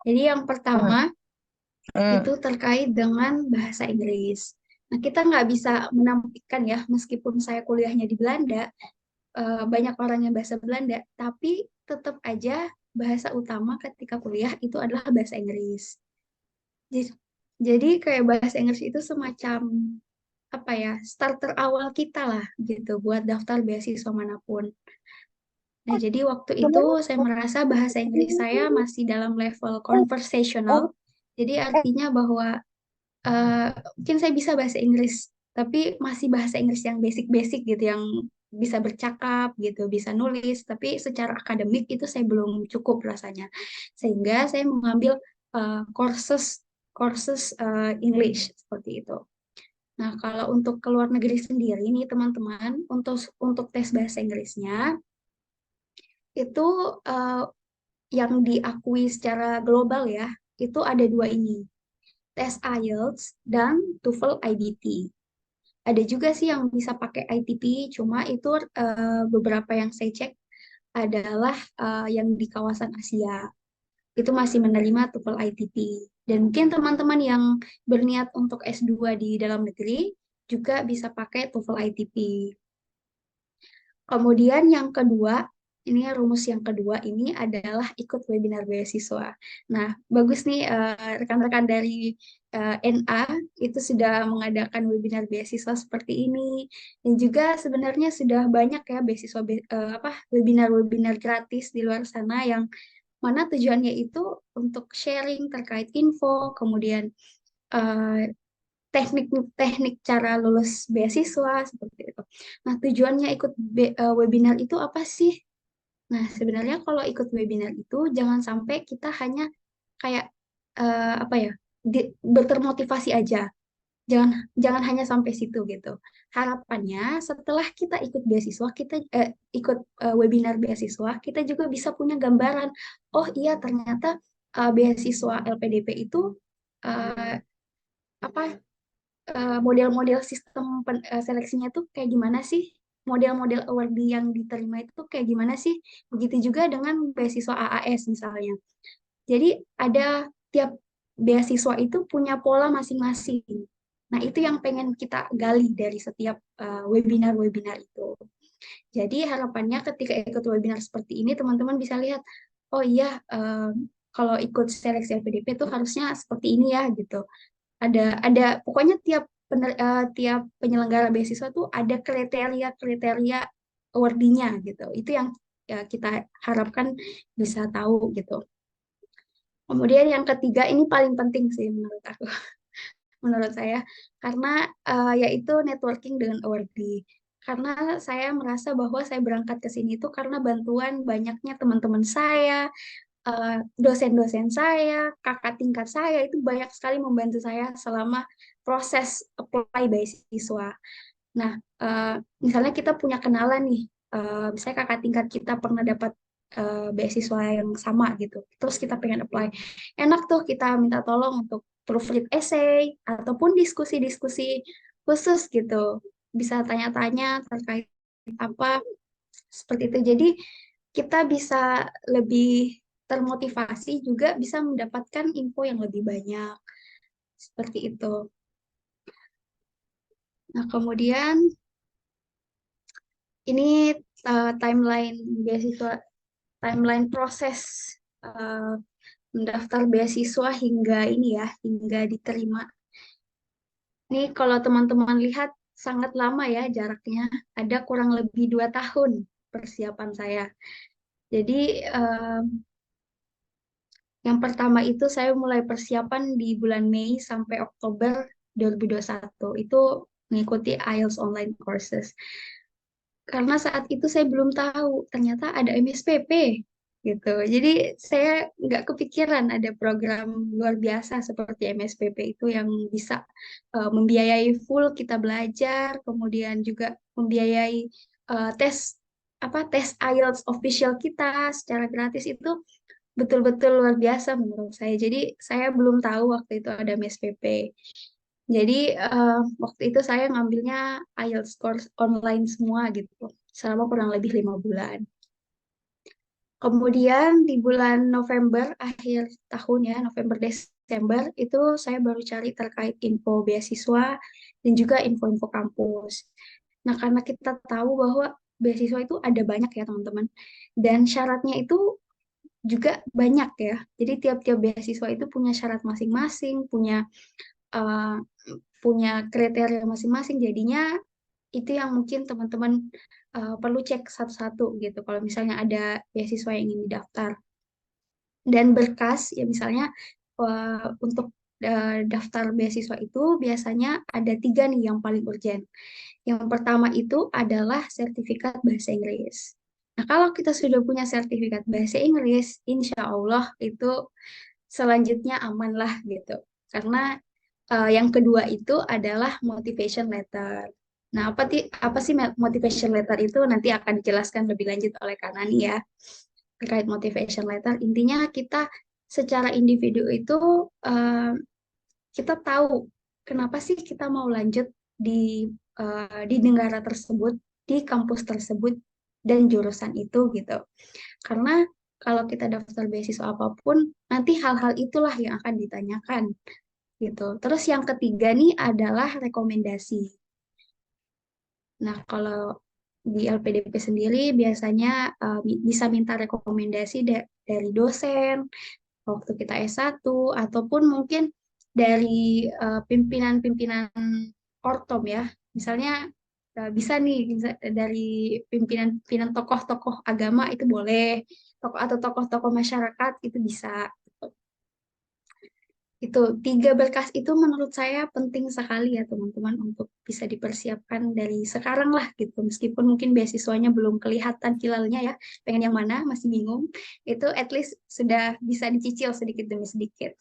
Jadi yang Hmm. pertama Hmm. itu terkait dengan bahasa Inggris. Nah, kita nggak bisa menampilkan ya, meskipun saya kuliahnya di Belanda, banyak orang yang bahasa Belanda, tapi tetap aja bahasa utama ketika kuliah itu adalah bahasa Inggris. Jadi, jadi kayak bahasa Inggris itu semacam apa ya, starter awal kita lah gitu buat daftar beasiswa manapun. Nah, jadi waktu itu saya merasa bahasa Inggris saya masih dalam level conversational. Jadi artinya bahwa mungkin saya bisa bahasa Inggris, tapi masih bahasa Inggris yang basic-basic gitu, yang bisa bercakap gitu, bisa nulis, tapi secara akademik itu saya belum cukup rasanya. Sehingga saya mengambil courses courses English seperti itu. Nah, kalau untuk ke luar negeri sendiri nih teman-teman, untuk tes bahasa Inggrisnya itu eh, yang diakui secara global ya, itu ada dua ini, tes IELTS dan TOEFL IBT. Ada juga sih yang bisa pakai ITP, cuma itu beberapa yang saya cek adalah yang di kawasan Asia. Itu masih menerima TOEFL ITP. Dan mungkin teman-teman yang berniat untuk S2 di dalam negeri juga bisa pakai TOEFL ITP. Kemudian yang kedua, ini rumus yang kedua ini adalah ikut webinar beasiswa. Nah, bagus nih rekan-rekan dari NA itu sudah mengadakan webinar beasiswa seperti ini. Dan juga sebenarnya sudah banyak ya beasiswa apa webinar-webinar gratis di luar sana yang mana tujuannya itu untuk sharing terkait info, kemudian eh, teknik-teknik cara lulus beasiswa seperti itu. Nah, tujuannya ikut webinar itu apa sih? Nah, sebenarnya kalau ikut webinar itu jangan sampai kita hanya kayak apa ya, bertermotivasi aja. Jangan jangan hanya sampai situ gitu. Harapannya setelah kita ikut beasiswa, kita ikut webinar beasiswa, kita juga bisa punya gambaran. Oh iya, ternyata beasiswa LPDP itu eh, apa model-model sistem seleksinya tuh kayak gimana sih? Model-model awardee yang diterima itu kayak gimana sih? Begitu juga dengan beasiswa AAS misalnya. Jadi ada tiap beasiswa itu punya pola masing-masing. Nah, itu yang pengen kita gali dari setiap webinar-webinar itu. Jadi harapannya ketika ikut webinar seperti ini, teman-teman bisa lihat, oh iya, kalau ikut seleksi LPDP itu harusnya seperti ini ya gitu. Ada pokoknya tiap penyelenggara beasiswa tuh ada kriteria-kriteria awardee-nya gitu. Itu yang ya, kita harapkan bisa tahu gitu. Kemudian yang ketiga ini paling penting sih menurut aku, menurut saya, karena yaitu networking dengan awardee. Karena saya merasa bahwa saya berangkat ke sini itu karena bantuan banyaknya teman-teman saya, dosen-dosen saya, kakak tingkat saya itu banyak sekali membantu saya selama proses apply beasiswa. Nah, misalnya kita punya kenalan nih, misalnya kakak tingkat kita pernah dapat beasiswa yang sama gitu, terus kita pengen apply. Enak tuh kita minta tolong untuk proofread essay ataupun diskusi-diskusi khusus gitu. Bisa tanya-tanya terkait apa seperti itu. Jadi kita bisa lebih termotivasi juga bisa mendapatkan info yang lebih banyak seperti itu. Nah, kemudian ini timeline beasiswa, timeline proses eh, mendaftar beasiswa hingga ini ya, hingga diterima. Ini kalau teman-teman lihat sangat lama ya jaraknya, ada kurang lebih 2 tahun persiapan saya. Jadi eh, yang pertama itu saya mulai persiapan di bulan Mei sampai Oktober 2021. Itu mengikuti IELTS online courses. Karena saat itu saya belum tahu ternyata ada MSPP gitu. Jadi saya nggak kepikiran ada program luar biasa seperti MSPP itu yang bisa membiayai full kita belajar, kemudian juga membiayai tes tes IELTS official kita secara gratis itu betul-betul luar biasa menurut saya. Jadi saya belum tahu waktu itu ada MSPP. Jadi waktu itu saya ngambilnya IELTS course online semua gitu selama kurang lebih 5 bulan. Kemudian di bulan November, akhir tahun ya, November Desember, itu saya baru cari terkait info beasiswa dan juga info-info kampus. Nah, karena kita tahu bahwa beasiswa itu ada banyak ya teman-teman, dan syaratnya itu juga banyak ya. Jadi tiap-tiap beasiswa itu punya syarat masing-masing, eh, punya kriteria masing-masing. Jadinya itu yang mungkin teman-teman perlu cek satu-satu gitu. Kalau misalnya ada beasiswa yang ingin didaftar dan berkas ya misalnya untuk daftar beasiswa itu biasanya ada tiga nih yang paling urgent. Yang pertama itu adalah sertifikat bahasa Inggris. Nah, kalau kita sudah punya sertifikat bahasa Inggris, insya Allah itu selanjutnya aman lah gitu. Karena yang kedua itu adalah motivation letter. Nah, apa sih motivation letter itu nanti akan dijelaskan lebih lanjut oleh Kanani ya. Terkait motivation letter, intinya kita secara individu itu eh, kita tahu kenapa sih kita mau lanjut di negara tersebut, di kampus tersebut dan jurusan itu gitu. Karena kalau kita daftar beasiswa apapun, nanti hal-hal itulah yang akan ditanyakan gitu. Terus yang ketiga nih adalah rekomendasi. Nah, kalau di LPDP sendiri biasanya bisa minta rekomendasi dari dosen waktu kita S1 ataupun mungkin dari pimpinan-pimpinan ortom ya. Misalnya bisa nih dari pimpinan-pimpinan tokoh-tokoh agama itu boleh, tokoh atau tokoh-tokoh masyarakat itu bisa. Itu tiga berkas itu menurut saya penting sekali ya teman-teman untuk bisa dipersiapkan dari sekarang lah gitu. Meskipun mungkin beasiswanya belum kelihatan hilalnya ya, pengen yang mana masih bingung. Itu at least sudah bisa dicicil sedikit demi sedikit.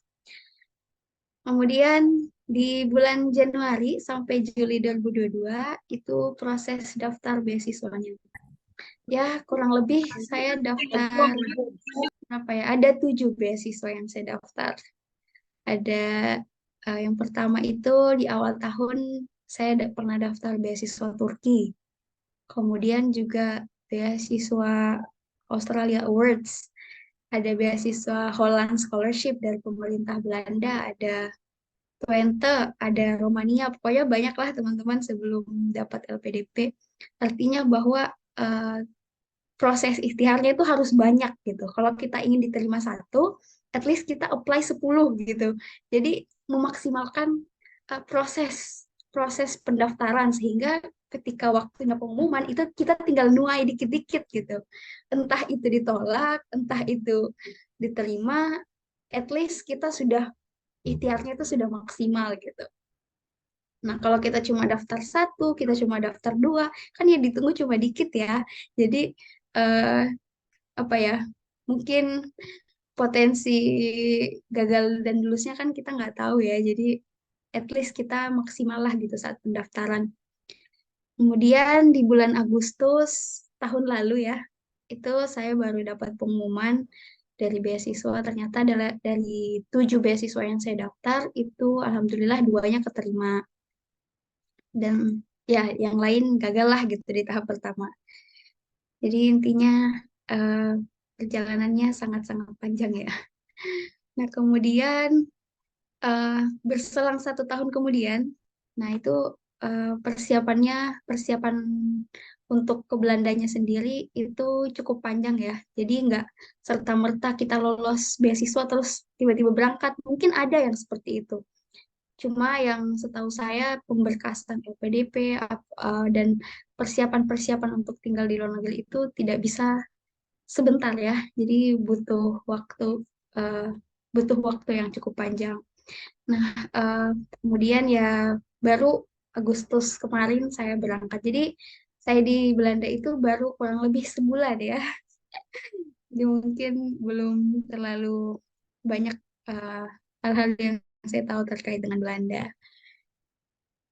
Kemudian di bulan Januari sampai Juli 2022 itu proses daftar beasiswanya. Ya kurang lebih saya daftar apa ya? Ada 7 beasiswa yang saya daftar. Ada yang pertama itu di awal tahun saya pernah daftar beasiswa Turki. Kemudian juga beasiswa Australia Awards. Ada beasiswa Holland Scholarship dari pemerintah Belanda. Ada Twente, ada Romania. Pokoknya banyak lah teman-teman sebelum dapat LPDP. Artinya bahwa eh, proses ikhtiarnya itu harus banyak gitu. Kalau kita ingin diterima satu, at least kita apply 10 gitu. Jadi memaksimalkan proses proses pendaftaran sehingga ketika waktunya pengumuman itu kita tinggal nuai dikit-dikit gitu. Entah itu ditolak, entah itu diterima, at least kita sudah ikhtiarnya itu sudah maksimal gitu. Nah, kalau kita cuma daftar satu, kita cuma daftar dua, kan yang ditunggu cuma dikit ya. Jadi eh, apa ya mungkin potensi gagal dan lulusnya kan kita nggak tahu ya jadi at least kita maksimal lah gitu saat pendaftaran kemudian di bulan Agustus tahun lalu ya itu saya baru dapat pengumuman dari beasiswa ternyata adalah dari 7 beasiswa yang saya daftar itu alhamdulillah duanya keterima dan ya yang lain gagal lah gitu di tahap pertama jadi intinya eh, perjalanannya sangat-sangat panjang ya. Nah, kemudian eh, berselang 1 tahun kemudian, nah itu persiapan untuk ke Belandanya sendiri itu cukup panjang ya. Jadi nggak serta-merta kita lolos beasiswa terus tiba-tiba berangkat. Mungkin ada yang seperti itu. Cuma yang setahu saya pemberkasan LPDP dan persiapan-persiapan untuk tinggal di luar negeri itu tidak bisa sebentar ya. Jadi eh, butuh waktu yang cukup panjang. Nah, eh, kemudian ya baru Agustus kemarin saya berangkat. Jadi saya di Belanda itu baru kurang lebih sebulan ya. Jadi mungkin belum terlalu banyak eh, hal-hal yang saya tahu terkait dengan Belanda.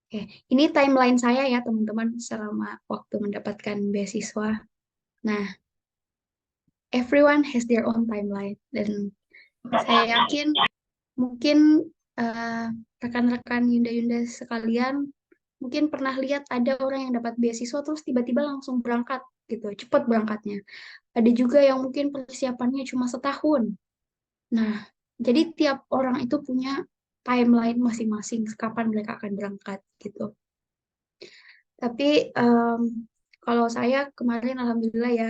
Oke, ini timeline saya ya teman-teman selama waktu mendapatkan beasiswa. Nah, everyone has their own timeline dan saya yakin mungkin rekan-rekan Yunda-Yunda sekalian mungkin pernah lihat ada orang yang dapat beasiswa terus tiba-tiba langsung berangkat gitu, cepat berangkatnya. Ada juga yang mungkin persiapannya cuma setahun. Nah, jadi tiap orang itu punya timeline masing-masing kapan mereka akan berangkat gitu. Tapi kalau saya kemarin alhamdulillah ya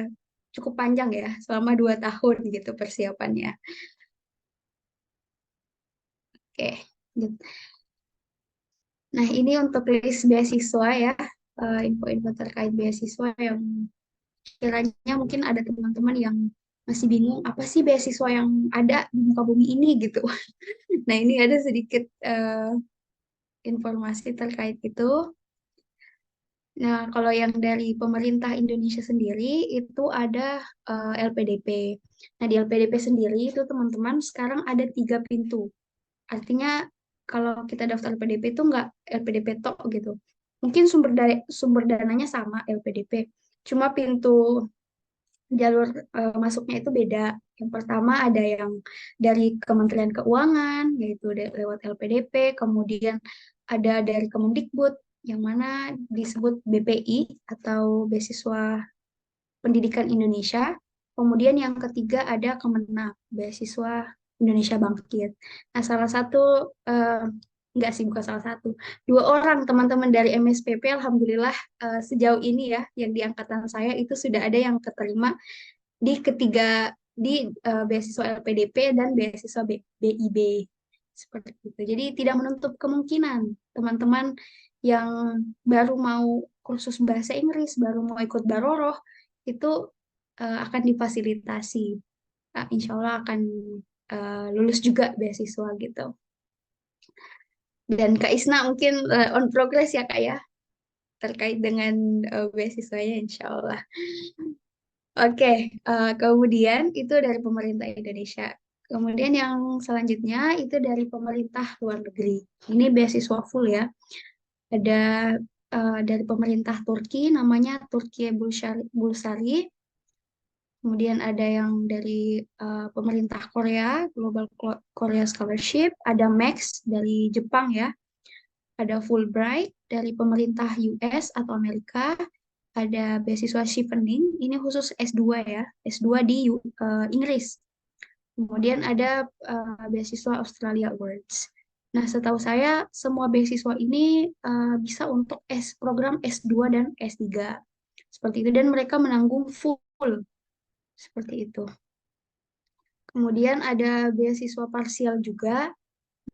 cukup panjang ya, selama 2 tahun gitu persiapannya. Oke. Nah, ini untuk list beasiswa ya, info-info terkait beasiswa yang kiranya mungkin ada teman-teman yang masih bingung apa sih beasiswa yang ada di muka bumi ini gitu. Nah, ini ada sedikit informasi terkait itu. Nah, kalau yang dari pemerintah Indonesia sendiri itu ada LPDP. Nah, di LPDP sendiri itu teman-teman sekarang ada 3 pintu. Artinya kalau kita daftar LPDP itu nggak LPDP tok gitu. Mungkin sumber dananya sama LPDP. Cuma pintu jalur masuknya itu beda. Yang pertama ada yang dari Kementerian Keuangan, yaitu lewat LPDP, kemudian ada dari Kemendikbud, yang mana disebut BPI atau Beasiswa Pendidikan Indonesia. Kemudian yang ketiga ada Kemenak, Beasiswa Indonesia Bangkit. Nah, salah satu, enggak sih, bukan salah satu, 2 orang teman-teman dari MSPP, Alhamdulillah sejauh ini ya, yang di angkatan saya itu sudah ada yang keterima di ketiga, di beasiswa LPDP dan beasiswa BIB. Seperti itu. Jadi tidak menutup kemungkinan teman-teman yang baru mau kursus bahasa Inggris, baru mau ikut Baroroh, itu akan difasilitasi. Insya Allah akan lulus juga beasiswa gitu. Dan Kak Isna mungkin on progress ya Kak ya, terkait dengan beasiswanya insya Allah. Oke, kemudian itu dari pemerintah Indonesia. Kemudian yang selanjutnya itu dari pemerintah luar negeri. Ini beasiswa full ya. Ada dari pemerintah Turki, namanya Turkiye Bulsari. Kemudian ada yang dari pemerintah Korea, Global Korea Scholarship. Ada Max dari Jepang ya. Ada Fulbright dari pemerintah US atau Amerika. Ada beasiswa Chevening, ini khusus S2 ya, S2 di Inggris. Kemudian ada beasiswa Australia Awards. Nah, setahu saya semua beasiswa ini bisa untuk program S2 dan S3. Seperti itu, dan mereka menanggung full. Seperti itu. Kemudian ada beasiswa parsial juga.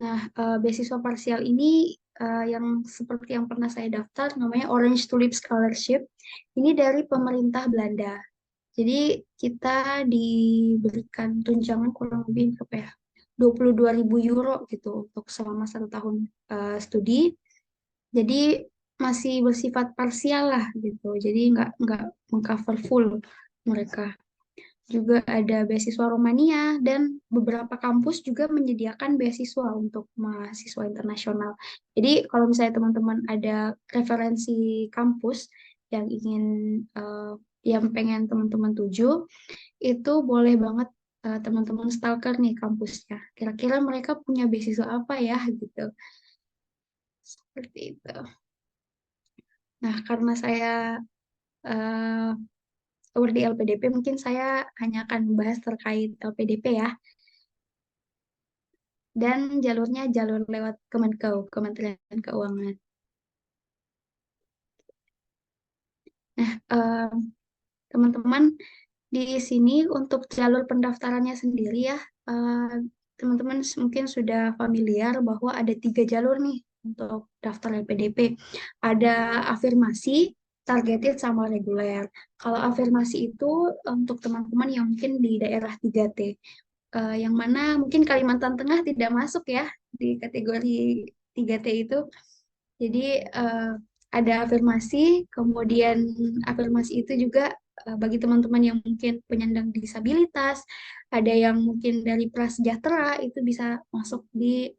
Nah, beasiswa parsial ini yang seperti yang pernah saya daftar, namanya Orange Tulip Scholarship. Ini dari pemerintah Belanda. Jadi kita diberikan tunjangan kurang lebih berapa ya? 22.000 euro gitu untuk selama 1 tahun studi. Jadi masih bersifat parsial lah gitu. Jadi nggak mengcover full mereka. Juga ada beasiswa Romania dan beberapa kampus juga menyediakan beasiswa untuk mahasiswa internasional. Jadi kalau misalnya teman-teman ada referensi kampus yang ingin yang pengen teman-teman tuju, itu boleh banget teman-teman stalker nih kampusnya. Kira-kira mereka punya beasiswa apa ya gitu. Seperti itu. Nah, karena saya di LPDP, mungkin saya hanya akan membahas terkait LPDP ya. Dan jalurnya jalur lewat Kementerian Keuangan. Nah, teman-teman, di sini untuk jalur pendaftarannya sendiri ya, teman-teman mungkin sudah familiar bahwa ada 3 jalur nih untuk daftar LPDP. Ada afirmasi, targeted, sama reguler. Kalau afirmasi itu untuk teman-teman yang mungkin di daerah 3T, yang mana mungkin Kalimantan Tengah tidak masuk ya di kategori 3T itu. Jadi ada afirmasi, kemudian afirmasi itu juga bagi teman-teman yang mungkin penyandang disabilitas, ada yang mungkin dari prasejahtera itu bisa masuk di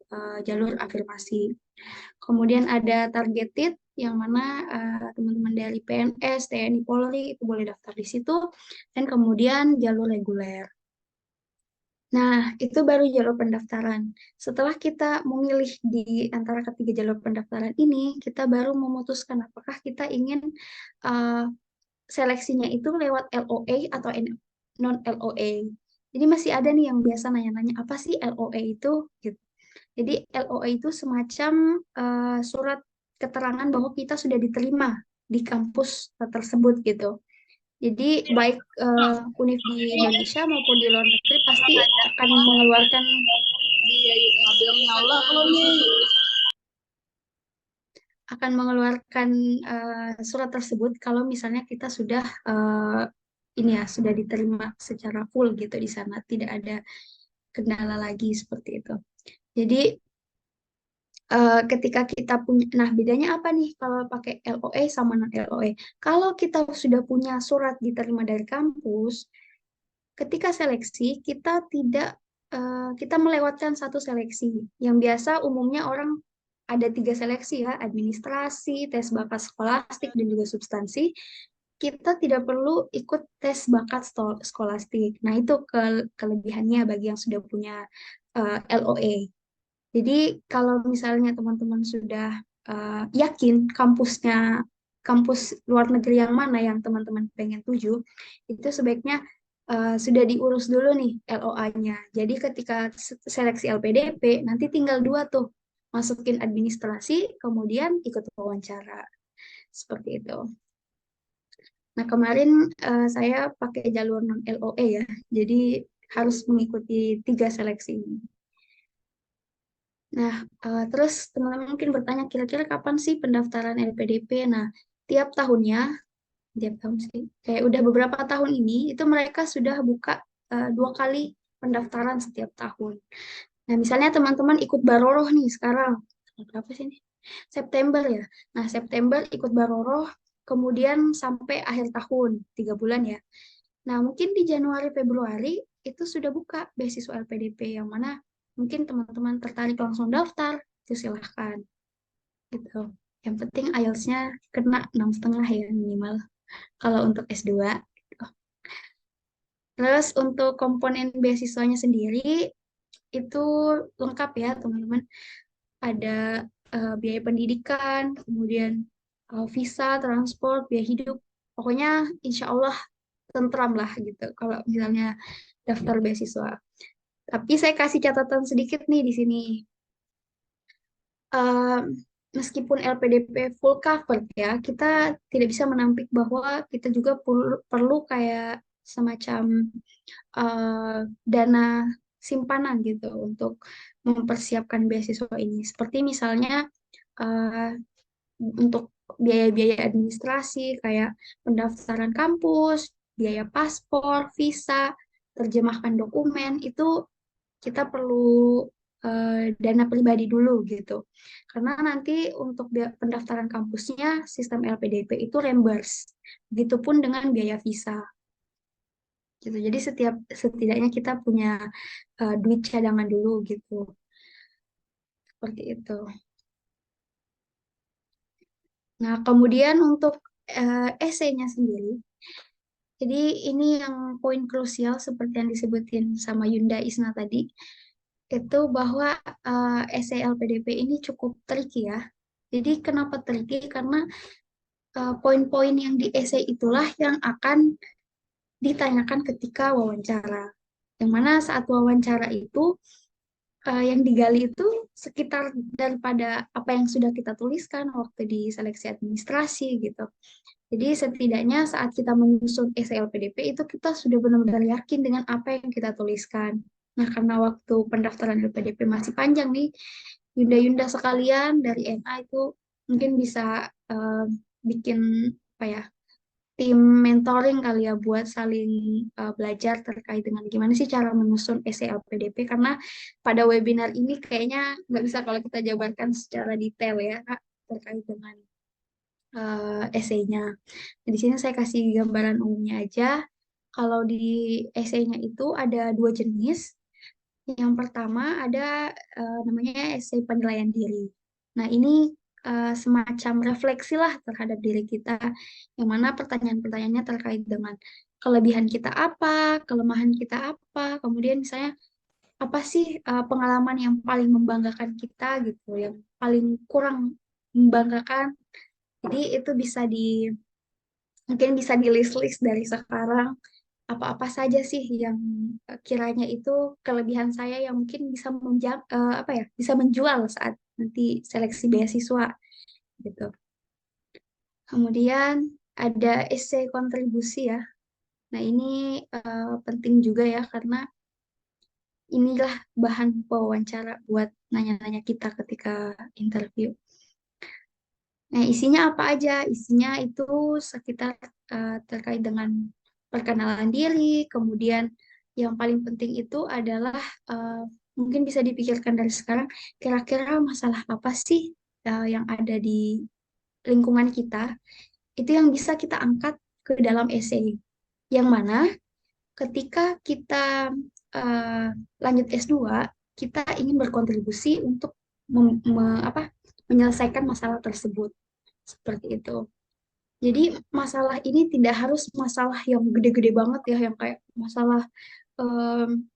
jalur afirmasi. Kemudian ada targeted yang mana teman-teman dari PNS, TNI, Polri itu boleh daftar di situ, dan kemudian jalur reguler. Nah, itu baru jalur pendaftaran. Setelah kita memilih di antara ketiga jalur pendaftaran ini, kita baru memutuskan apakah kita ingin uh, seleksinya itu lewat LOA atau non LOA. Jadi masih ada nih yang biasa nanya-nanya apa sih LOA itu? Gitu. Jadi LOA itu semacam surat keterangan bahwa kita sudah diterima di kampus tersebut gitu. Jadi baik univ di Indonesia maupun di luar negeri pasti akan mengeluarkan surat tersebut kalau misalnya kita sudah ini ya sudah diterima secara full gitu di sana, tidak ada kendala lagi seperti itu. Jadi ketika kita punya, nah bedanya apa nih kalau pakai LOA sama non LOA? Kalau kita sudah punya surat diterima dari kampus, ketika seleksi kita tidak kita melewatkan satu seleksi yang biasa umumnya orang ada tiga seleksi ya, administrasi, tes bakat skolastik dan juga substansi. Kita tidak perlu ikut tes bakat skolastik. Nah, itu kelebihannya bagi yang sudah punya LOA. Jadi kalau misalnya teman-teman sudah yakin kampus luar negeri yang mana yang teman-teman pengen tuju, itu sebaiknya sudah diurus dulu nih LOA-nya. Jadi ketika seleksi LPDP, nanti tinggal dua tuh, masukin administrasi, kemudian ikut wawancara. Seperti itu. Nah, kemarin saya pakai jalur non LOE ya, jadi harus mengikuti tiga seleksi ini. Nah, terus teman-teman mungkin bertanya kira-kira kapan sih pendaftaran LPDP? Nah, tiap tahunnya, tiap tahun sih, kayak udah beberapa tahun ini, itu mereka sudah buka dua kali pendaftaran setiap tahun. Nah, misalnya teman-teman ikut Baroroh nih sekarang, berapa sih ini? September ya. Nah, September ikut Baroroh, kemudian sampai akhir tahun, 3 bulan ya. Nah, mungkin di Januari Februari itu sudah buka beasiswa LPDP yang mana mungkin teman-teman tertarik langsung daftar, itu silahkan gitu. Yang penting IELTS-nya kena 6,5 ya minimal kalau untuk S2. Gitu. Terus untuk komponen beasiswanya sendiri itu lengkap ya teman-teman. Ada biaya pendidikan, kemudian visa, transport, biaya hidup. Pokoknya insya Allah tentram lah gitu kalau misalnya daftar beasiswa. Tapi saya kasih catatan sedikit nih di sini. Eh, Meskipun LPDP full covered ya, kita tidak bisa menampik bahwa kita juga perlu kayak semacam eh, dana simpanan gitu untuk mempersiapkan beasiswa ini. Seperti misalnya eh, untuk biaya-biaya administrasi kayak pendaftaran kampus, biaya paspor, visa, terjemahkan dokumen itu kita perlu dana pribadi dulu gitu. Karena nanti untuk pendaftaran kampusnya sistem LPDP itu reimburse. Begitupun dengan biaya visa gitu. Jadi setidaknya kita punya duit cadangan dulu gitu. Seperti itu. Nah, kemudian untuk esainya sendiri, jadi ini yang poin krusial seperti yang disebutin sama Yunda Isna tadi, itu bahwa esai LPDP ini cukup tricky ya. Jadi kenapa tricky? Karena poin-poin yang di esai itulah yang akan ditanyakan ketika wawancara. Yang mana saat wawancara itu yang digali itu sekitar daripada apa yang sudah kita tuliskan waktu di seleksi administrasi gitu. Jadi setidaknya saat kita menyusun esai LPDP itu kita sudah benar-benar yakin dengan apa yang kita tuliskan. Nah, karena waktu pendaftaran LPDP masih panjang nih, Yunda-Yunda sekalian dari NA itu mungkin bisa bikin apa ya tim mentoring kali ya buat saling belajar terkait dengan gimana sih cara menyusun esai LPDP karena pada webinar ini kayaknya nggak bisa kalau kita jabarkan secara detail ya Kak, terkait dengan esainya. Nah, di sini saya kasih gambaran umumnya aja. Kalau di esainya itu ada dua jenis. Yang pertama ada namanya esai penilaian diri. Nah, ini semacam refleksi lah terhadap diri kita, yang mana pertanyaan-pertanyaannya terkait dengan kelebihan kita apa, kelemahan kita apa, kemudian misalnya apa sih pengalaman yang paling membanggakan kita gitu, yang paling kurang membanggakan. Jadi itu bisa mungkin bisa di list-list dari sekarang, apa-apa saja sih yang kiranya itu kelebihan saya yang mungkin bisa apa ya, bisa menjual saat nanti seleksi beasiswa gitu. Kemudian ada essay kontribusi ya. Nah, ini penting juga ya karena inilah bahan wawancara buat nanya-nanya kita ketika interview. Nah, isinya apa aja? Isinya itu sekitar terkait dengan perkenalan diri, kemudian yang paling penting itu adalah eh, mungkin bisa dipikirkan dari sekarang, kira-kira masalah apa sih yang ada di lingkungan kita, itu yang bisa kita angkat ke dalam essay. Yang mana ketika kita eh, lanjut S2, kita ingin berkontribusi untuk menyelesaikan masalah tersebut. Seperti itu. Jadi masalah ini tidak harus masalah yang gede-gede banget ya, yang kayak masalah em,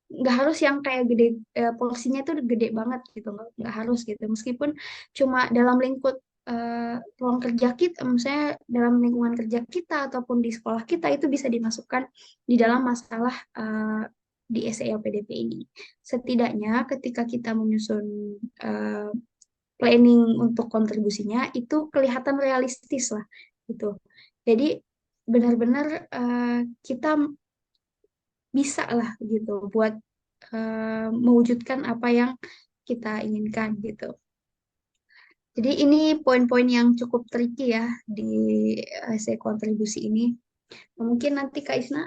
nggak harus yang kayak gede, porsinya tuh gede banget gitu, nggak harus gitu. Meskipun cuma dalam lingkup ruang kerja kita, misalnya dalam lingkungan kerja kita ataupun di sekolah kita itu bisa dimasukkan di dalam masalah di SELPDP ini. Setidaknya ketika kita menyusun eh, planning untuk kontribusinya itu kelihatan realistis lah gitu. Jadi benar-benar kita bisa lah gitu buat mewujudkan apa yang kita inginkan gitu. Jadi ini poin-poin yang cukup tricky ya di essay kontribusi ini. Mungkin nanti Kak Isna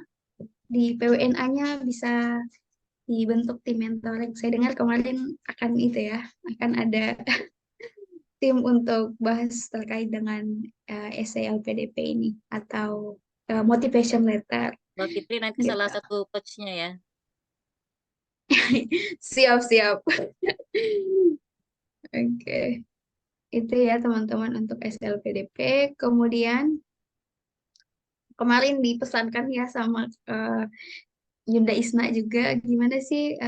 di PWNA-nya bisa dibentuk tim mentoring. Saya dengar kemarin akan itu ya, akan ada tim untuk bahas terkait dengan essay LPDP ini atau motivation letter Mbak Fitri nanti salah gitu. satu coachnya ya. Siap-siap. Oke, itu ya teman-teman untuk SLPDP. Kemudian kemarin dipesankan ya sama Yunda Isna juga gimana sih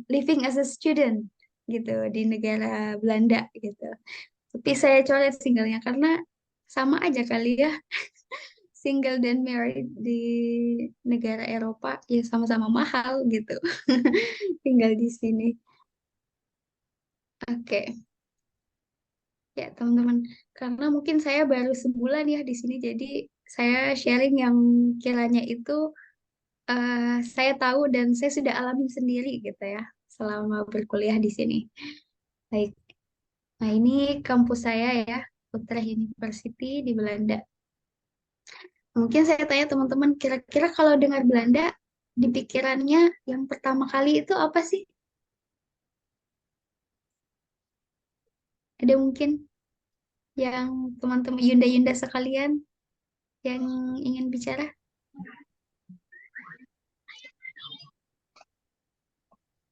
living as a student gitu di negara Belanda gitu. Tapi saya coret singlenya karena sama aja kali ya, single dan married di negara Eropa ya sama-sama mahal gitu. Tinggal di sini. Oke, ya teman-teman. Karena mungkin saya baru sebulan ya di sini, jadi saya sharing yang kiranya itu saya tahu dan saya sudah alami sendiri gitu ya selama berkuliah di sini. Baik, nah ini kampus saya ya, Utrecht University di Belanda. Mungkin saya tanya teman-teman, kira-kira kalau dengar Belanda, di pikirannya yang pertama kali itu apa sih? Ada mungkin yang teman-teman Yunda-Yunda sekalian yang ingin bicara?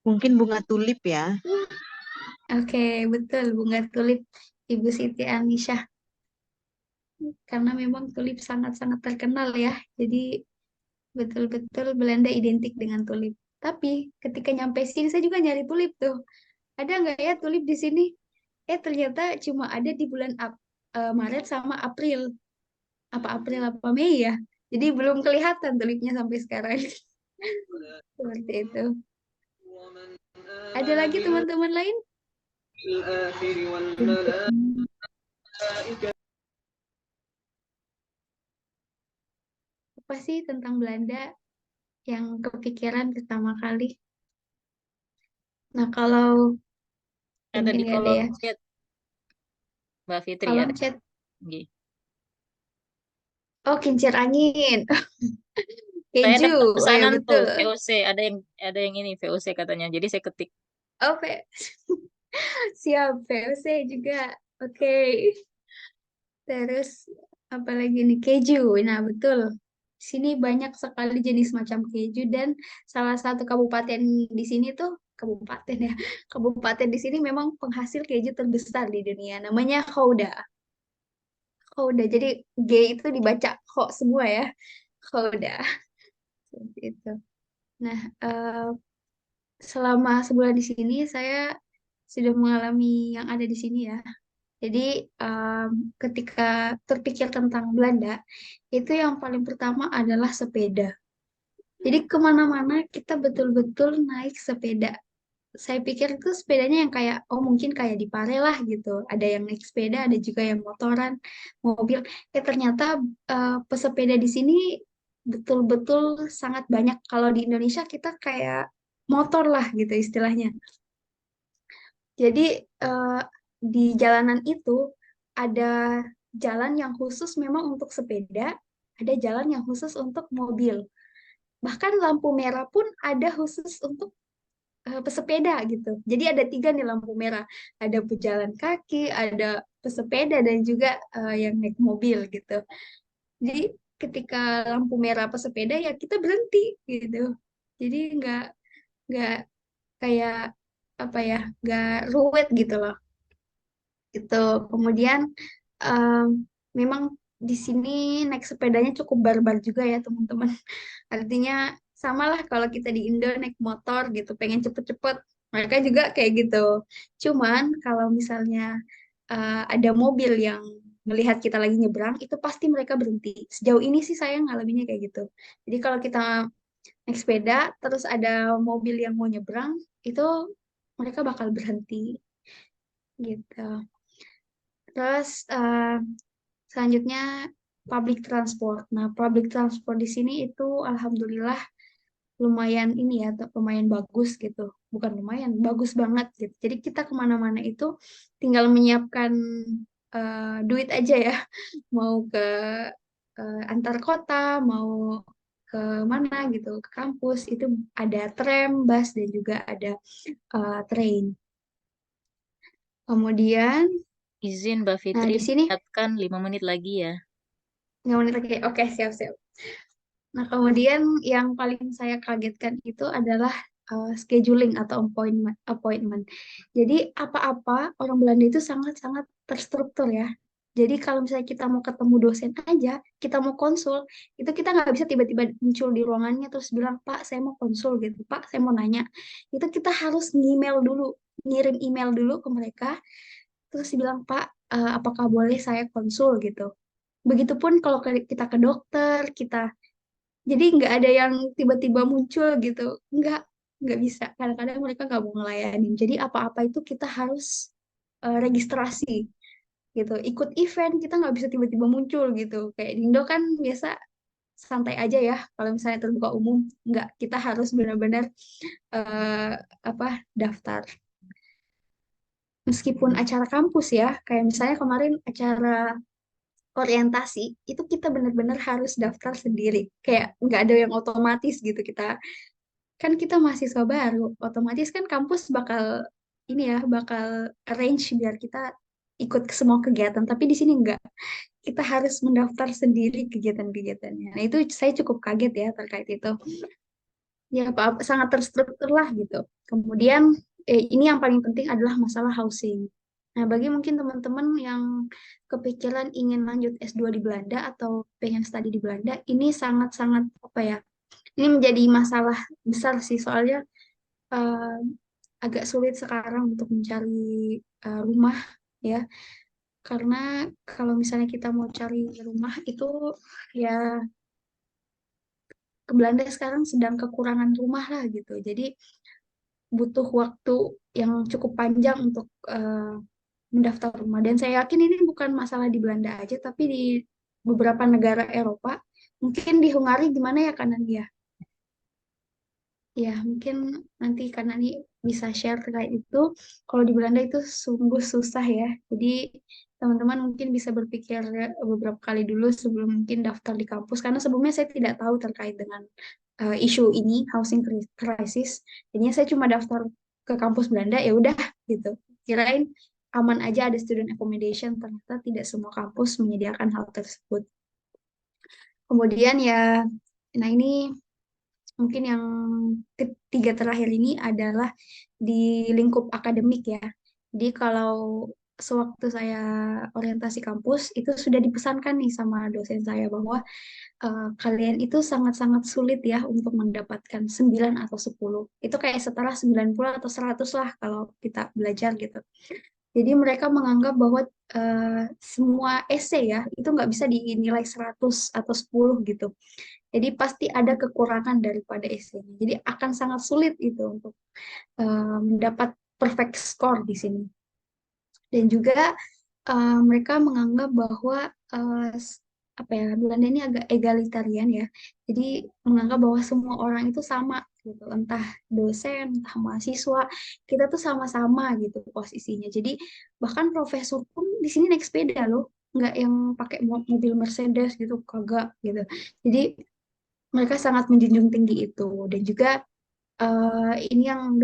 Mungkin bunga tulip ya. Oke, betul, bunga tulip Ibu Siti Anisha. Karena memang tulip sangat-sangat terkenal ya. Jadi betul-betul Belanda identik dengan tulip. Tapi ketika nyampe sini saya juga nyari tulip tuh. Ada nggak ya tulip di sini? Ternyata cuma ada di bulan Maret sama April. Apa April apa Mei ya? Jadi belum kelihatan tulipnya sampai sekarang. Seperti itu. Ada lagi teman-teman lain? Apa sih tentang Belanda yang kepikiran pertama kali? Nah, kalau Ada mungkin di nggak ada kolom ya. chat Mbak Fitri Kolom ada. chat. Nggih. Oh, kincir angin. Saya Keju. dapat Oh ya pesanan tuh betul. VOC, ada yang ini VOC katanya. Jadi saya ketik. Oke, siap. VOC juga. Oke. Terus apalagi nih keju. Nah, betul. Di sini banyak sekali jenis macam keju dan salah satu kabupaten di sini tuh kabupaten ya. Kabupaten di sini memang penghasil keju terbesar di dunia. Namanya Gouda. Gouda. Jadi G itu dibaca kok semua ya. Gouda. Seperti itu. Nah, selama sebulan di sini saya sudah mengalami yang ada di sini ya. Jadi ketika terpikir tentang Belanda, itu yang paling pertama adalah sepeda. Jadi kemana-mana kita betul-betul naik sepeda. Saya pikir itu sepedanya yang kayak, oh mungkin kayak di Pare lah gitu. Ada yang naik sepeda, ada juga yang motoran, mobil. Ternyata pesepeda di sini betul-betul sangat banyak. Kalau di Indonesia kita kayak motor lah gitu istilahnya. Jadi eh, di jalanan itu ada jalan yang khusus memang untuk sepeda, ada jalan yang khusus untuk mobil. Bahkan lampu merah pun ada khusus untuk pesepeda gitu. Jadi ada tiga nih lampu merah. Ada pejalan kaki, ada pesepeda, dan juga yang naik mobil gitu. Jadi ketika lampu merah pesepeda ya kita berhenti gitu. Jadi nggak kayak apa ya, nggak ruwet gitu loh. Itu kemudian em, memang di sini naik sepedanya cukup barbar juga ya teman-teman. Artinya samalah kalau kita di Indo naik motor gitu, pengen cepet-cepet. Mereka juga kayak gitu. Cuman kalau misalnya ada mobil yang melihat kita lagi nyebrang, itu pasti mereka berhenti. Sejauh ini sih saya ngalaminnya kayak gitu. Jadi kalau kita naik sepeda, terus ada mobil yang mau nyebrang, itu mereka bakal berhenti gitu. Terus selanjutnya public transport. Nah, public transport di sini itu alhamdulillah lumayan ini ya, lumayan bagus gitu. Bukan lumayan, bagus banget gitu. Jadi kita kemana-mana itu tinggal menyiapkan duit aja ya. Mau ke antar kota, mau ke mana gitu, ke kampus, itu ada tram, bus, dan juga ada train. Kemudian, Izin Mbak nah Fitri di sini, mengingatkan 5 menit lagi ya. nggak menit lagi. Oke, siap-siap. Nah, kemudian yang paling saya kagetkan itu adalah scheduling atau appointment. Appointment. Jadi apa-apa orang Belanda itu sangat-sangat terstruktur ya. Jadi kalau misalnya kita mau ketemu dosen aja, kita mau konsul, itu kita nggak bisa tiba-tiba muncul di ruangannya terus bilang, Pak, saya mau konsul gitu, Pak, saya mau nanya. Itu kita harus ngemail dulu, ngirim email dulu ke mereka, terus bilang, Pak, apakah boleh saya konsul gitu. Begitupun kalau kita ke dokter, kita jadi nggak ada yang tiba-tiba muncul gitu. Nggak bisa. Kadang-kadang mereka nggak mau ngelayanin. Jadi apa-apa itu kita harus registrasi gitu. Ikut event kita nggak bisa tiba-tiba muncul gitu. Kayak di Indo kan biasa santai aja ya. Kalau misalnya terbuka umum, nggak. Kita harus benar-benar eh, apa daftar. Meskipun acara kampus ya, kayak misalnya kemarin acara orientasi, itu kita benar-benar harus daftar sendiri. Kayak nggak ada yang otomatis gitu kan kita mahasiswa baru, otomatis kan kampus bakal ini ya, bakal arrange biar kita ikut ke semua kegiatan. Tapi di sini enggak, kita harus mendaftar sendiri kegiatan-kegiatannya. Nah itu saya cukup kaget ya terkait itu. Ya apa, sangat terstruktur lah gitu. Kemudian ini yang paling penting adalah masalah housing. Nah bagi mungkin teman-teman yang kepikiran ingin lanjut S2 di Belanda atau pengen studi di Belanda, ini sangat-sangat apa ya? Ini menjadi masalah besar sih soalnya eh, agak sulit sekarang untuk mencari rumah ya, karena kalau misalnya kita mau cari rumah itu ya ke Belanda sekarang sedang kekurangan rumah lah gitu. Jadi butuh waktu yang cukup panjang untuk mendaftar rumah. Dan saya yakin ini bukan masalah di Belanda aja, tapi di beberapa negara Eropa. Mungkin di Hungari gimana ya kanan dia? Ya, mungkin nanti karena ini bisa share terkait itu. Kalau di Belanda itu sungguh susah ya. Jadi teman-teman mungkin bisa berpikir beberapa kali dulu sebelum mungkin daftar di kampus. Karena sebelumnya saya tidak tahu terkait dengan isu ini, housing crisis. Jadinya saya cuma daftar ke kampus Belanda, ya udah gitu. Kirain aman aja ada student accommodation, ternyata tidak semua kampus menyediakan hal tersebut. Kemudian ya, nah ini mungkin yang ketiga terakhir ini adalah di lingkup akademik ya. Jadi kalau sewaktu saya orientasi kampus itu sudah dipesankan nih sama dosen saya bahwa kalian itu sangat-sangat sulit ya untuk mendapatkan 9 atau 10. Itu kayak setara 90 atau 100 lah kalau kita belajar gitu. Jadi mereka menganggap bahwa semua esai ya itu nggak bisa dinilai 100 atau 10 gitu. Jadi pasti ada kekurangan daripada esainya. Jadi akan sangat sulit itu untuk mendapat perfect score di sini. Dan juga mereka menganggap bahwa apa ya, Belanda ini agak egalitarian ya. Jadi menganggap bahwa semua orang itu sama gitu, entah dosen, entah mahasiswa, kita tuh sama-sama gitu posisinya. Jadi bahkan profesor pun di sini naik sepeda loh, nggak yang pakai mobil Mercedes gitu, kagak gitu. Jadi mereka sangat menjunjung tinggi itu. Dan juga ini yang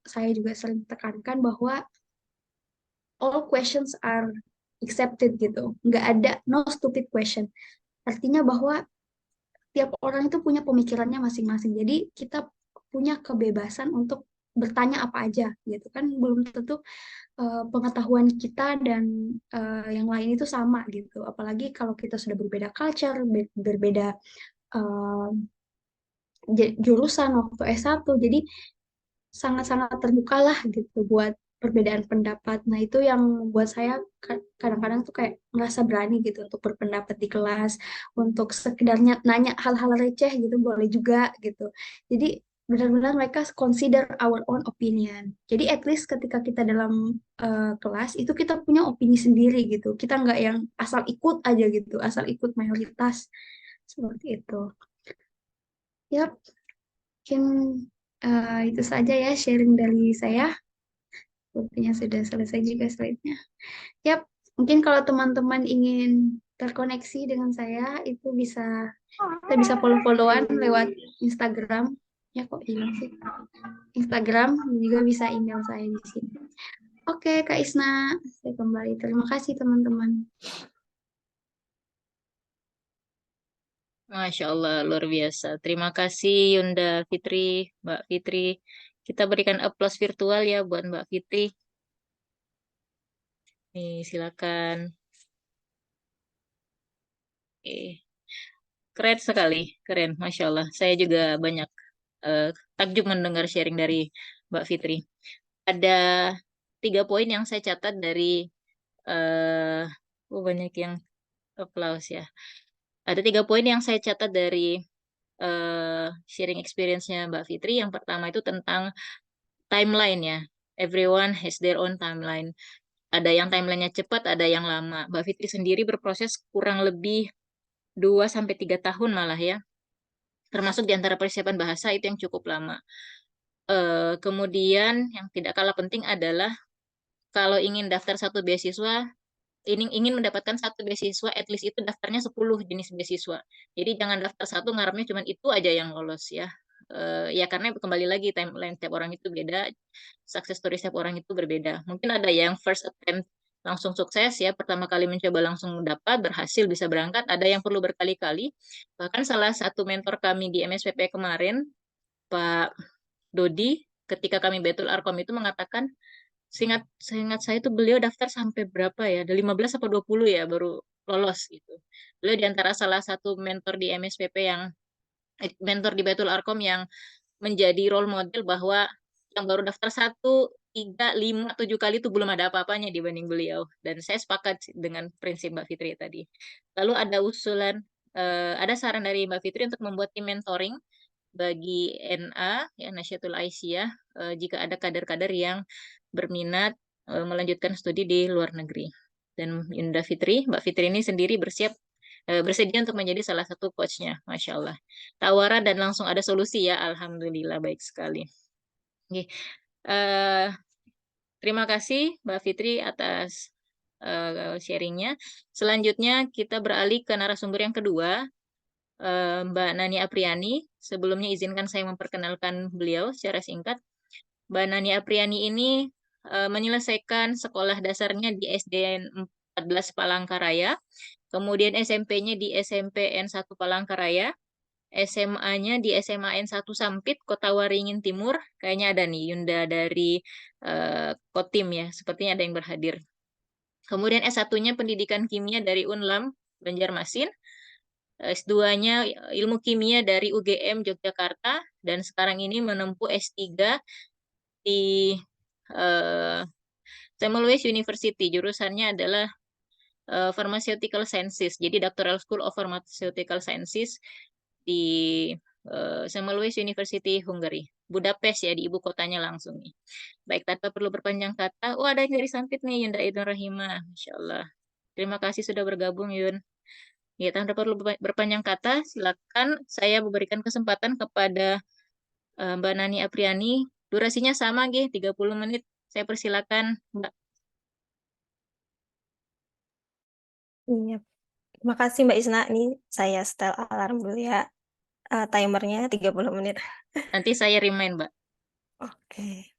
saya juga sering tekankan bahwa all questions are accepted gitu. Nggak ada no stupid question. Artinya bahwa tiap orang itu punya pemikirannya masing-masing. Jadi kita punya kebebasan untuk bertanya apa aja gitu kan, belum tentu pengetahuan kita dan yang lain itu sama gitu. Apalagi kalau kita sudah berbeda culture, berbeda uh, jurusan waktu S1. Jadi sangat-sangat terbuka lah gitu buat perbedaan pendapat. Nah, itu yang membuat saya kadang-kadang tuh kayak merasa berani gitu untuk berpendapat di kelas, untuk sekedarnya nanya hal-hal receh gitu boleh juga gitu. Jadi benar-benar mereka consider our own opinion. Jadi at least ketika kita dalam kelas itu kita punya opini sendiri gitu. Kita nggak yang asal ikut aja gitu, asal ikut mayoritas seperti itu. Yap, mungkin itu saja ya sharing dari saya. Sepertinya sudah selesai juga slide-nya. Yap, mungkin kalau teman-teman ingin terkoneksi dengan saya, itu kita bisa follow-followan lewat Instagram. Ya kok hilang sih. Instagram, juga bisa email saya di sini. Oke, Kak Isna, saya kembali. Terima kasih teman-teman. Masya Allah, luar biasa. Terima kasih Yunda Fitri, Mbak Fitri. Kita berikan aplaus virtual ya buat Mbak Fitri. Nih, silakan. Keren sekali, keren, Masya Allah. Saya juga banyak eh, takjub mendengar sharing dari Mbak Fitri. Ada 3 poin yang saya catat dari banyak yang applause ya. Ada 3 poin yang saya catat dari sharing experience-nya Mbak Fitri. Yang pertama itu tentang timeline ya. Everyone has their own timeline. Ada yang timelinenya cepat, ada yang lama. Mbak Fitri sendiri berproses kurang lebih 2 sampai 3 tahun malah ya. Termasuk di antara persiapan bahasa itu yang cukup lama. Kemudian yang tidak kalah penting adalah kalau ingin daftar satu beasiswa, ingin mendapatkan satu beasiswa, at least itu daftarnya 10 jenis beasiswa. Jadi jangan daftar satu ngarepnya cuma itu aja yang lolos ya. Ya karena kembali lagi timeline setiap orang itu beda, success story setiap orang itu berbeda. Mungkin ada yang first attempt langsung sukses ya, pertama kali mencoba langsung dapat, berhasil bisa berangkat, ada yang perlu berkali-kali. Bahkan salah satu mentor kami di MSPP kemarin, Pak Dodi, ketika kami Betul Arkom itu mengatakan, seingat saya itu beliau daftar sampai berapa ya? Ada 15 atau 20 ya baru lolos gitu. Beliau di antara salah satu mentor di MSPP mentor di Betul Arkom yang menjadi role model bahwa yang baru daftar 1, 3, 5, 7 kali itu belum ada apa-apanya dibanding beliau. Dan saya sepakat dengan prinsip Mbak Fitri tadi. Lalu ada ada saran dari Mbak Fitri untuk membuat tim mentoring bagi NA, ya Nasyatul Aisyah, jika ada kader-kader yang berminat melanjutkan studi di luar negeri. Dan Mbak Fitri ini sendiri bersedia untuk menjadi salah satu coachnya, Masya Allah. Tawaran dan langsung ada solusi ya, Alhamdulillah baik sekali. Oke. Eh, Terima kasih Mbak Fitri atas sharingnya. Selanjutnya kita beralih ke narasumber yang kedua, Mbak Nani Apriani. Sebelumnya izinkan saya memperkenalkan beliau secara singkat. Mbak Nani Apriani ini menyelesaikan sekolah dasarnya di SDN 14 Palangkaraya, kemudian SMP-nya di SMPN 1 Palangkaraya, SMA-nya di SMAN 1 Sampit, Kota Waringin Timur. Kayaknya ada nih Yunda dari Kotim ya, sepertinya ada yang berhadir. Kemudian S1-nya Pendidikan Kimia dari Unlam Banjarmasin. S2-nya Ilmu Kimia dari UGM Yogyakarta. Dan sekarang ini menempuh S3 di eh, Semmelweis University. Jurusannya adalah Pharmaceutical Sciences. Jadi Doctoral School of Pharmaceutical Sciences di Semmelweis University Hungary. Budapest ya, di ibu kotanya langsung nih. Baik, tanpa perlu berpanjang kata. Oh, ada yang dari Sampit nih, Yunda Idun Rahimah. Masya Allah. Terima kasih sudah bergabung, Yun. Ya, tanpa perlu berpanjang kata, silakan saya memberikan kesempatan kepada Mbak Nani Apriani. Durasinya sama, G, 30 menit. Saya persilakan, Mbak. Iya, terima kasih Mbak Isna. Ini saya setel alarm dulu ya. Timernya 30 menit. Nanti saya remind, Mbak. Oke.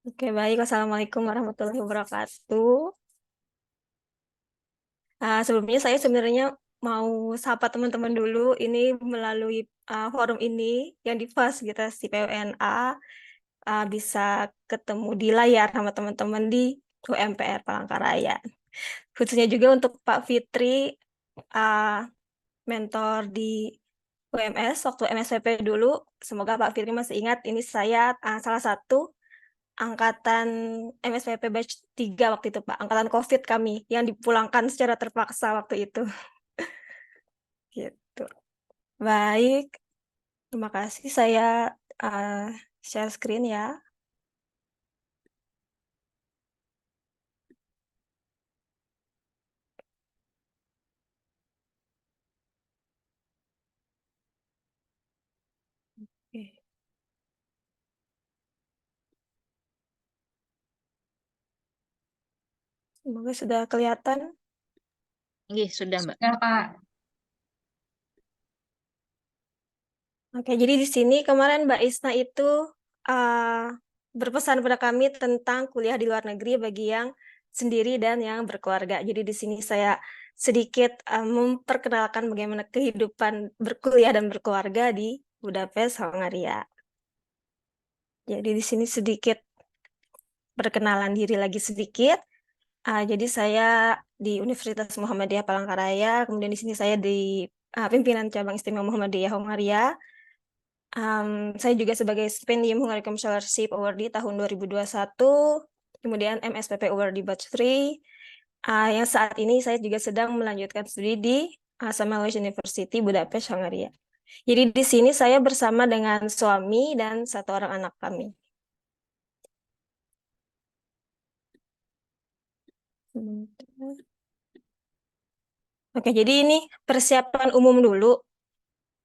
Oke, baik. Wassalamualaikum warahmatullahi wabarakatuh. Sebelumnya saya sebenarnya mau sapa teman-teman dulu. Ini melalui forum ini yang difasilitasi PWNA bisa ketemu di layar sama teman-teman di UMPR Palangkaraya. Khususnya juga untuk Pak Fitri, mentor di UMS waktu MSVP dulu. Semoga Pak Fitri masih ingat, ini saya salah satu angkatan MSVP batch 3 waktu itu, Pak. Angkatan COVID kami yang dipulangkan secara terpaksa waktu itu. Gitu. Baik, terima kasih. Saya share screen ya. Oke. Semoga sudah kelihatan. Nggih, sudah, Mbak. Sudah, Pak. Oke, jadi di sini kemarin Mbak Isna itu berpesan pada kami tentang kuliah di luar negeri bagi yang sendiri dan yang berkeluarga. Jadi di sini saya sedikit memperkenalkan bagaimana kehidupan berkuliah dan berkeluarga di Budapest, Hongaria. Jadi di sini sedikit perkenalan diri lagi sedikit. Jadi saya di Universitas Muhammadiyah Palangkaraya, kemudian di sini saya di pimpinan cabang istimewa Muhammadiyah Hongaria. Saya juga sebagai Stipendium Hungarikum Scholarship Award di tahun 2021, kemudian MSPP Award di Batch 3, yang saat ini saya juga sedang melanjutkan studi di Semmelweis University Budapest, Hongaria. Jadi di sini saya bersama dengan suami dan satu orang anak kami. Oke, jadi ini persiapan umum dulu.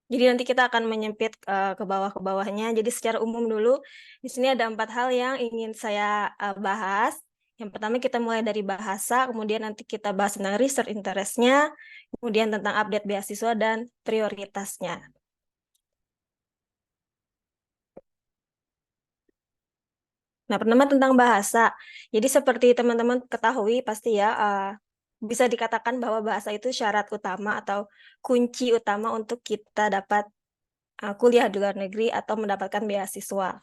Jadi nanti kita akan menyempit ke bawah-bawahnya. Jadi secara umum dulu, di sini ada 4 hal yang ingin saya bahas. Yang pertama kita mulai dari bahasa, kemudian nanti kita bahas tentang research interest-nya, kemudian tentang update beasiswa dan prioritasnya. Nah, pertama tentang bahasa. Jadi seperti teman-teman ketahui pasti ya, bisa dikatakan bahwa bahasa itu syarat utama atau kunci utama untuk kita dapat kuliah di luar negeri atau mendapatkan beasiswa.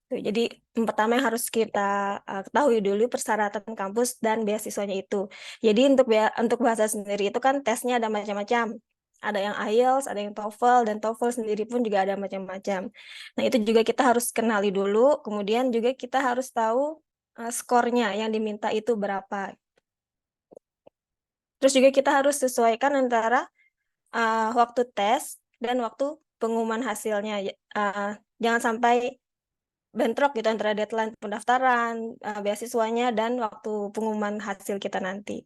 Jadi yang pertama yang harus kita ketahui dulu persyaratan kampus dan beasiswanya itu. Jadi untuk bahasa sendiri itu kan tesnya ada macam-macam. Ada yang IELTS, ada yang TOEFL, dan TOEFL sendiri pun juga ada macam-macam. Nah, itu juga kita harus kenali dulu, kemudian juga kita harus tahu skornya yang diminta itu berapa. Terus juga kita harus sesuaikan antara waktu tes dan waktu pengumuman hasilnya. Jangan sampai bentrok gitu antara deadline pendaftaran, beasiswanya, dan waktu pengumuman hasil kita nanti.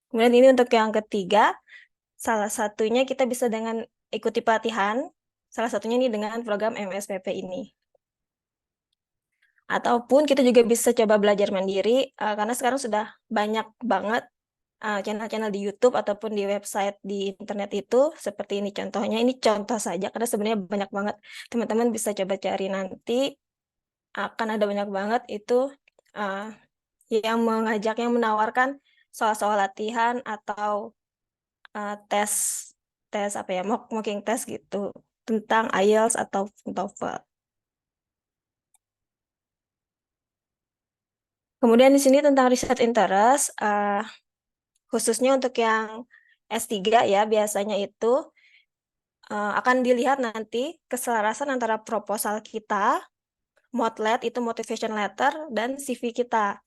Kemudian ini untuk yang ketiga, salah satunya kita bisa dengan ikuti pelatihan, salah satunya ini dengan program MSPP ini. Ataupun kita juga bisa coba belajar mandiri, karena sekarang sudah banyak banget channel-channel di YouTube ataupun di website di internet itu, seperti ini contohnya, ini contoh saja, karena sebenarnya banyak banget. Teman-teman bisa coba cari nanti, akan ada banyak banget itu yang mengajak, yang menawarkan soal-soal latihan atau tes apa ya, mocking test gitu tentang IELTS atau TOEFL. Kemudian di sini tentang research interest, khususnya untuk yang S3 ya, biasanya itu akan dilihat nanti keselarasan antara proposal kita, MOTLET itu motivation letter, dan CV kita.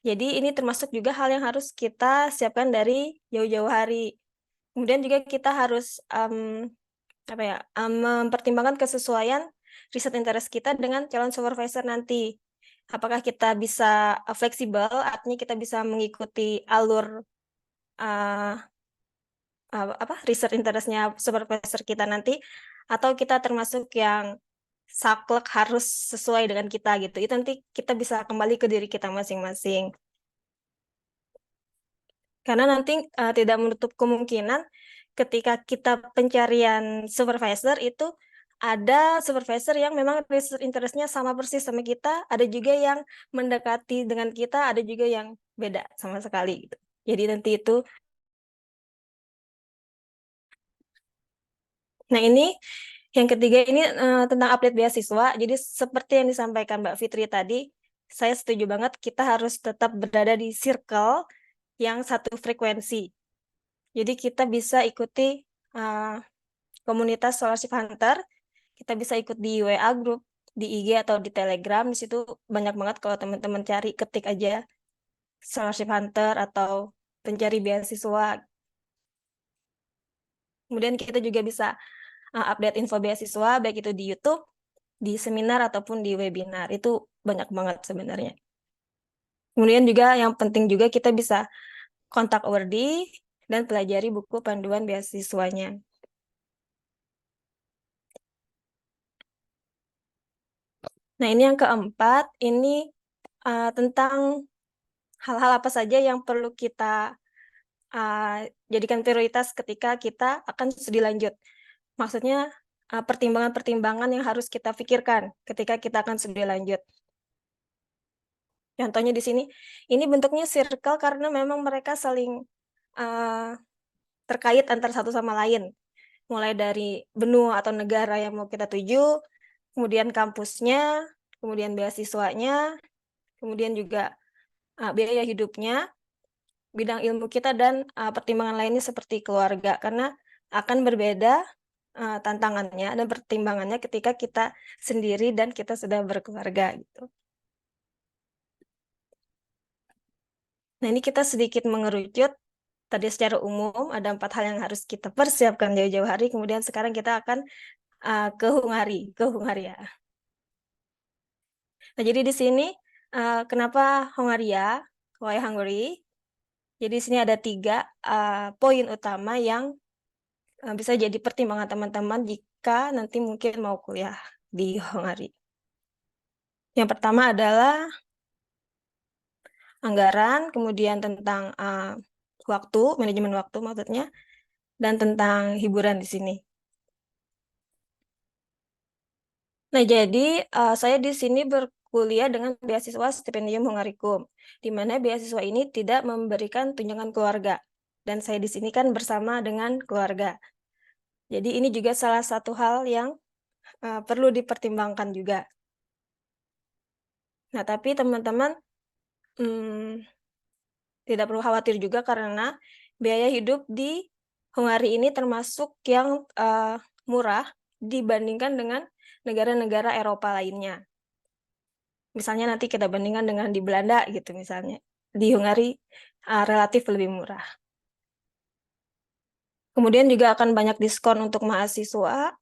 Jadi ini termasuk juga hal yang harus kita siapkan dari jauh-jauh hari. Kemudian juga kita harus mempertimbangkan kesesuaian riset interest kita dengan calon supervisor nanti. Apakah kita bisa fleksibel, artinya kita bisa mengikuti alur riset interestnya supervisor kita nanti, atau kita termasuk yang saklek harus sesuai dengan kita gitu. Itu nanti kita bisa kembali ke diri kita masing-masing. Karena nanti tidak menutup kemungkinan ketika kita pencarian supervisor itu ada supervisor yang memang research interest-nya sama persis sama kita, ada juga yang mendekati dengan kita, ada juga yang beda sama sekali gitu. Jadi nanti itu. Nah ini yang ketiga ini tentang update beasiswa. Jadi seperti yang disampaikan Mbak Fitri tadi, saya setuju banget kita harus tetap berada di circle yang satu frekuensi. Jadi kita bisa ikuti komunitas Scholarship Hunter, kita bisa ikut di WA group, di IG atau di Telegram. Di situ banyak banget kalau teman-teman cari, ketik aja Scholarship Hunter atau pencari beasiswa. Kemudian kita juga bisa update info beasiswa, baik itu di YouTube, di seminar, ataupun di webinar. Itu banyak banget sebenarnya. Kemudian juga yang penting juga kita bisa kontak Awardee dan pelajari buku panduan beasiswanya. Nah, ini yang keempat, ini tentang hal-hal apa saja yang perlu kita jadikan prioritas ketika kita akan studi lanjut. Maksudnya pertimbangan-pertimbangan yang harus kita pikirkan ketika kita akan studi lanjut. Contohnya di sini, ini bentuknya circle karena memang mereka saling terkait antara satu sama lain. Mulai dari benua atau negara yang mau kita tuju, kemudian kampusnya, kemudian beasiswanya, kemudian juga biaya hidupnya, bidang ilmu kita, dan pertimbangan lainnya seperti keluarga. Karena akan berbeda tantangannya dan pertimbangannya ketika kita sendiri dan kita sudah berkeluarga gitu. Nah, ini kita sedikit mengerucut. Tadi secara umum ada 4 hal yang harus kita persiapkan jauh-jauh hari. Kemudian sekarang kita akan ke Hungaria. Nah, jadi di sini kenapa Hungaria? Why Hungary? Jadi di sini ada 3 poin utama yang bisa jadi pertimbangan teman-teman jika nanti mungkin mau kuliah di Hungaria. Yang pertama adalah anggaran, kemudian tentang waktu, manajemen waktu maksudnya, dan tentang hiburan di sini. Nah, jadi saya di sini berkuliah dengan beasiswa stipendium Hungarikum, di mana beasiswa ini tidak memberikan tunjangan keluarga. Dan saya di sini kan bersama dengan keluarga. Jadi ini juga salah satu hal yang perlu dipertimbangkan juga. Nah, tapi teman-teman tidak perlu khawatir juga karena biaya hidup di Hungari ini termasuk yang murah dibandingkan dengan negara-negara Eropa lainnya. Misalnya nanti kita bandingkan dengan di Belanda gitu misalnya. Di Hungari relatif lebih murah. Kemudian juga akan banyak diskon untuk mahasiswa.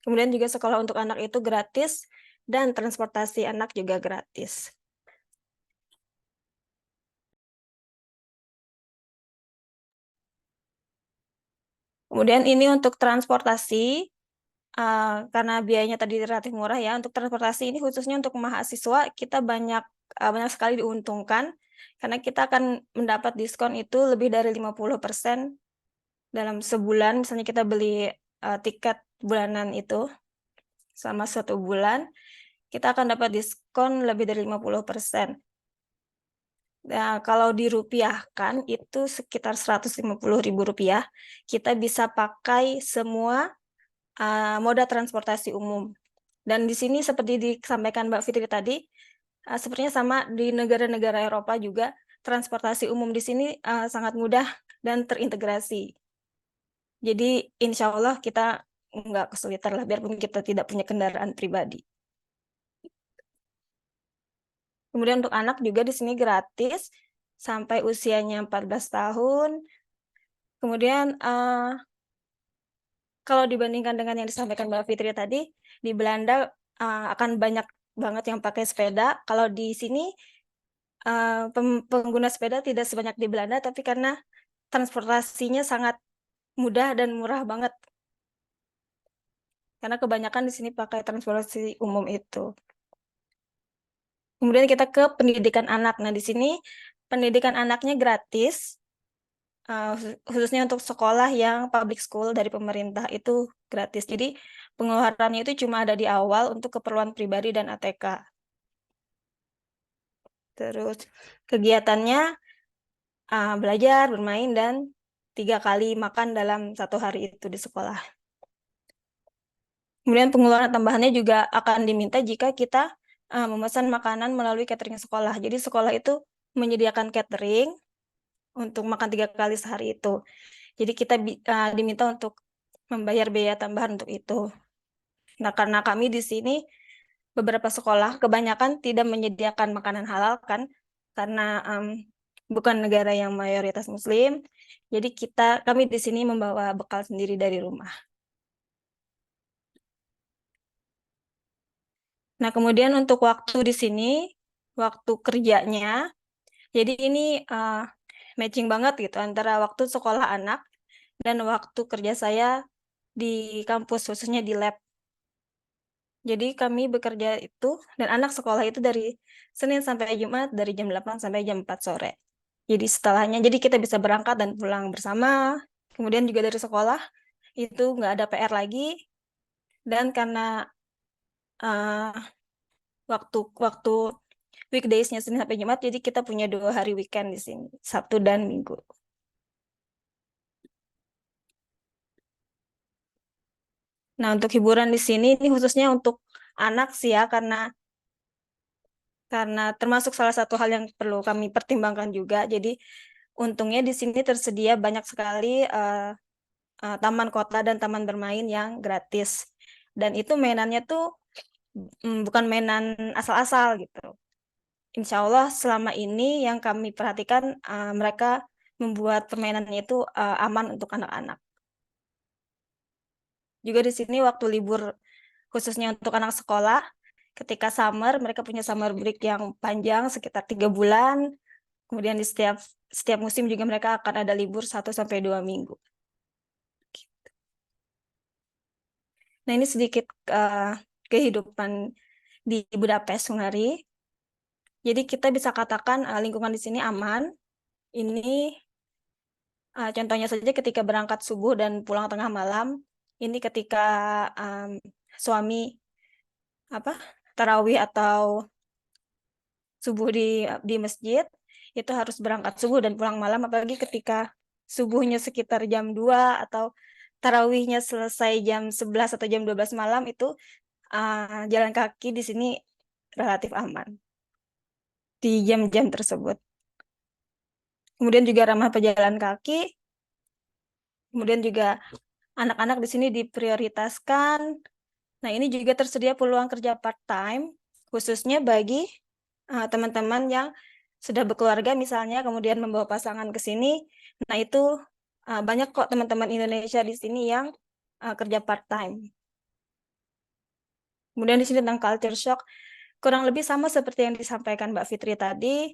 Kemudian juga sekolah untuk anak itu gratis dan transportasi anak juga gratis. Kemudian ini untuk transportasi, karena biayanya tadi relatif murah ya, untuk transportasi ini khususnya untuk mahasiswa kita banyak sekali diuntungkan, karena kita akan mendapat diskon itu lebih dari 50% dalam sebulan. Misalnya kita beli tiket bulanan itu selama 1 bulan, kita akan dapat diskon lebih dari 50%. Nah, kalau dirupiahkan itu sekitar 150.000 rupiah, kita bisa pakai semua moda transportasi umum. Dan di sini seperti disampaikan Mbak Fitri tadi, sepertinya sama di negara-negara Eropa juga, transportasi umum di sini sangat mudah dan terintegrasi. Jadi insya Allah kita nggak kesulitan lah, biarpun kita tidak punya kendaraan pribadi. Kemudian untuk anak juga di sini gratis sampai usianya 14 tahun. Kemudian kalau dibandingkan dengan yang disampaikan Mbak Fitri tadi, di Belanda akan banyak banget yang pakai sepeda. Kalau di sini pengguna sepeda tidak sebanyak di Belanda, tapi karena transportasinya sangat mudah dan murah banget. Karena kebanyakan di sini pakai transportasi umum itu. Kemudian kita ke pendidikan anak. Nah, di sini pendidikan anaknya gratis, khususnya untuk sekolah yang public school dari pemerintah itu gratis. Jadi pengeluarannya itu cuma ada di awal untuk keperluan pribadi dan ATK. Terus kegiatannya belajar, bermain, dan 3 kali makan dalam 1 hari itu di sekolah. Kemudian pengeluaran tambahannya juga akan diminta jika kita memesan makanan melalui catering sekolah. Jadi sekolah itu menyediakan catering untuk makan 3 kali sehari itu. Jadi kita diminta untuk membayar biaya tambahan untuk itu. Nah, karena kami di sini beberapa sekolah kebanyakan tidak menyediakan makanan halal kan, karena bukan negara yang mayoritas Muslim. Jadi kami di sini membawa bekal sendiri dari rumah. Nah, kemudian untuk waktu di sini, waktu kerjanya, jadi ini matching banget gitu antara waktu sekolah anak dan waktu kerja saya di kampus, khususnya di lab. Jadi kami bekerja itu, dan anak sekolah itu dari Senin sampai Jumat, dari jam 8 sampai jam 4 sore. Jadi setelahnya, jadi kita bisa berangkat dan pulang bersama. Kemudian juga dari sekolah, itu nggak ada PR lagi. Dan karena waktu weekdays-nya Senin sampai Jumat, jadi kita punya 2 hari weekend di sini, Sabtu dan Minggu. Nah, untuk hiburan di sini ini khususnya untuk anak sih ya, karena termasuk salah satu hal yang perlu kami pertimbangkan juga. Jadi untungnya di sini tersedia banyak sekali taman kota dan taman bermain yang gratis. Dan itu mainannya tuh bukan mainan asal-asal gitu. Insya Allah selama ini yang kami perhatikan mereka membuat permainannya itu aman untuk anak-anak. Juga di sini waktu libur khususnya untuk anak sekolah, ketika summer mereka punya summer break yang panjang sekitar 3 bulan. Kemudian di setiap musim juga mereka akan ada libur 1-2 minggu. Nah, ini sedikit kehidupan di Budapest, Hungari. Jadi kita bisa katakan lingkungan di sini aman. Ini contohnya saja ketika berangkat subuh dan pulang tengah malam. Ini ketika suami tarawih atau subuh di masjid, itu harus berangkat subuh dan pulang malam, apalagi ketika subuhnya sekitar jam 2 atau tarawihnya selesai jam 11 atau jam 12 malam, itu jalan kaki di sini relatif aman di jam-jam tersebut. Kemudian juga ramah pejalan kaki. Kemudian juga anak-anak di sini diprioritaskan. Nah, ini juga tersedia peluang kerja part-time, khususnya bagi teman-teman yang sudah berkeluarga misalnya, kemudian membawa pasangan ke sini. Nah, itu banyak kok teman-teman Indonesia di sini yang kerja part-time. Kemudian di sini tentang culture shock, kurang lebih sama seperti yang disampaikan Mbak Fitri tadi.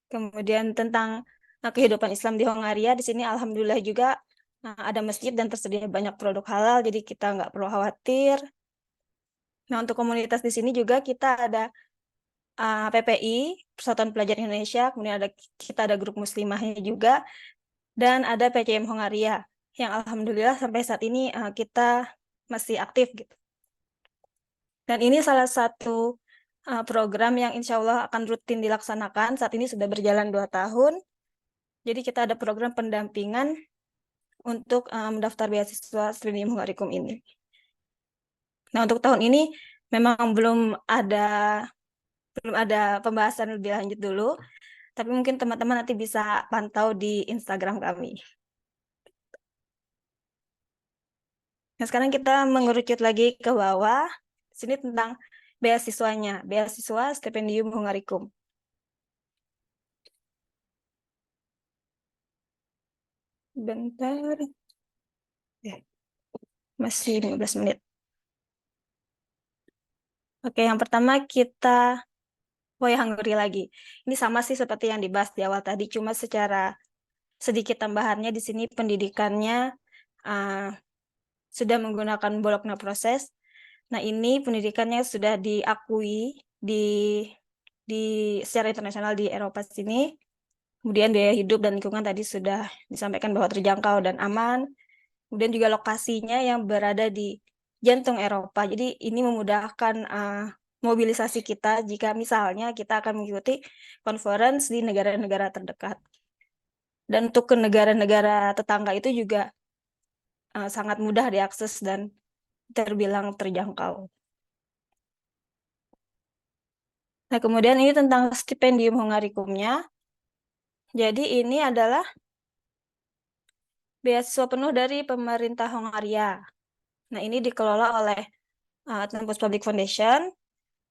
Kemudian tentang kehidupan Islam di Hongaria, di sini alhamdulillah juga ada masjid dan tersedia banyak produk halal, jadi kita nggak perlu khawatir. Nah, untuk komunitas di sini juga kita ada PPI, Persatuan Pelajar Indonesia, kemudian kita ada grup muslimahnya juga, dan ada PCM Hongaria, yang alhamdulillah sampai saat ini kita masih aktif gitu. Dan ini salah satu program yang insya Allah akan rutin dilaksanakan. Saat ini sudah berjalan 2 tahun. Jadi kita ada program pendampingan untuk mendaftar beasiswa Studium Hungarikum ini. Nah, untuk tahun ini memang belum ada belum ada pembahasan lebih lanjut dulu, tapi mungkin teman-teman nanti bisa pantau di Instagram kami. Nah, sekarang kita mengerucut lagi ke bawah. Sini tentang beasiswanya, beasiswa Stipendium Hungarikum. Bentar. Ya, masih 15 menit. Oke, yang pertama kita Hungary lagi. Ini sama sih seperti yang dibahas di awal tadi, cuma secara sedikit tambahannya di sini pendidikannya sudah menggunakan Bologna proses. Nah, ini pendidikannya sudah diakui di di secara internasional di Eropa sini. Kemudian biaya hidup dan lingkungan tadi sudah disampaikan bahwa terjangkau dan aman. Kemudian juga lokasinya yang berada di jantung Eropa. Jadi ini memudahkan mobilisasi kita jika misalnya kita akan mengikuti conference di negara-negara terdekat. Dan untuk ke negara-negara tetangga itu juga sangat mudah diakses dan terbilang terjangkau. Nah, kemudian ini tentang stipendium Hungarikumnya. Jadi ini adalah beasiswa penuh dari pemerintah Hongaria. Nah, ini dikelola oleh Tempus Public Foundation,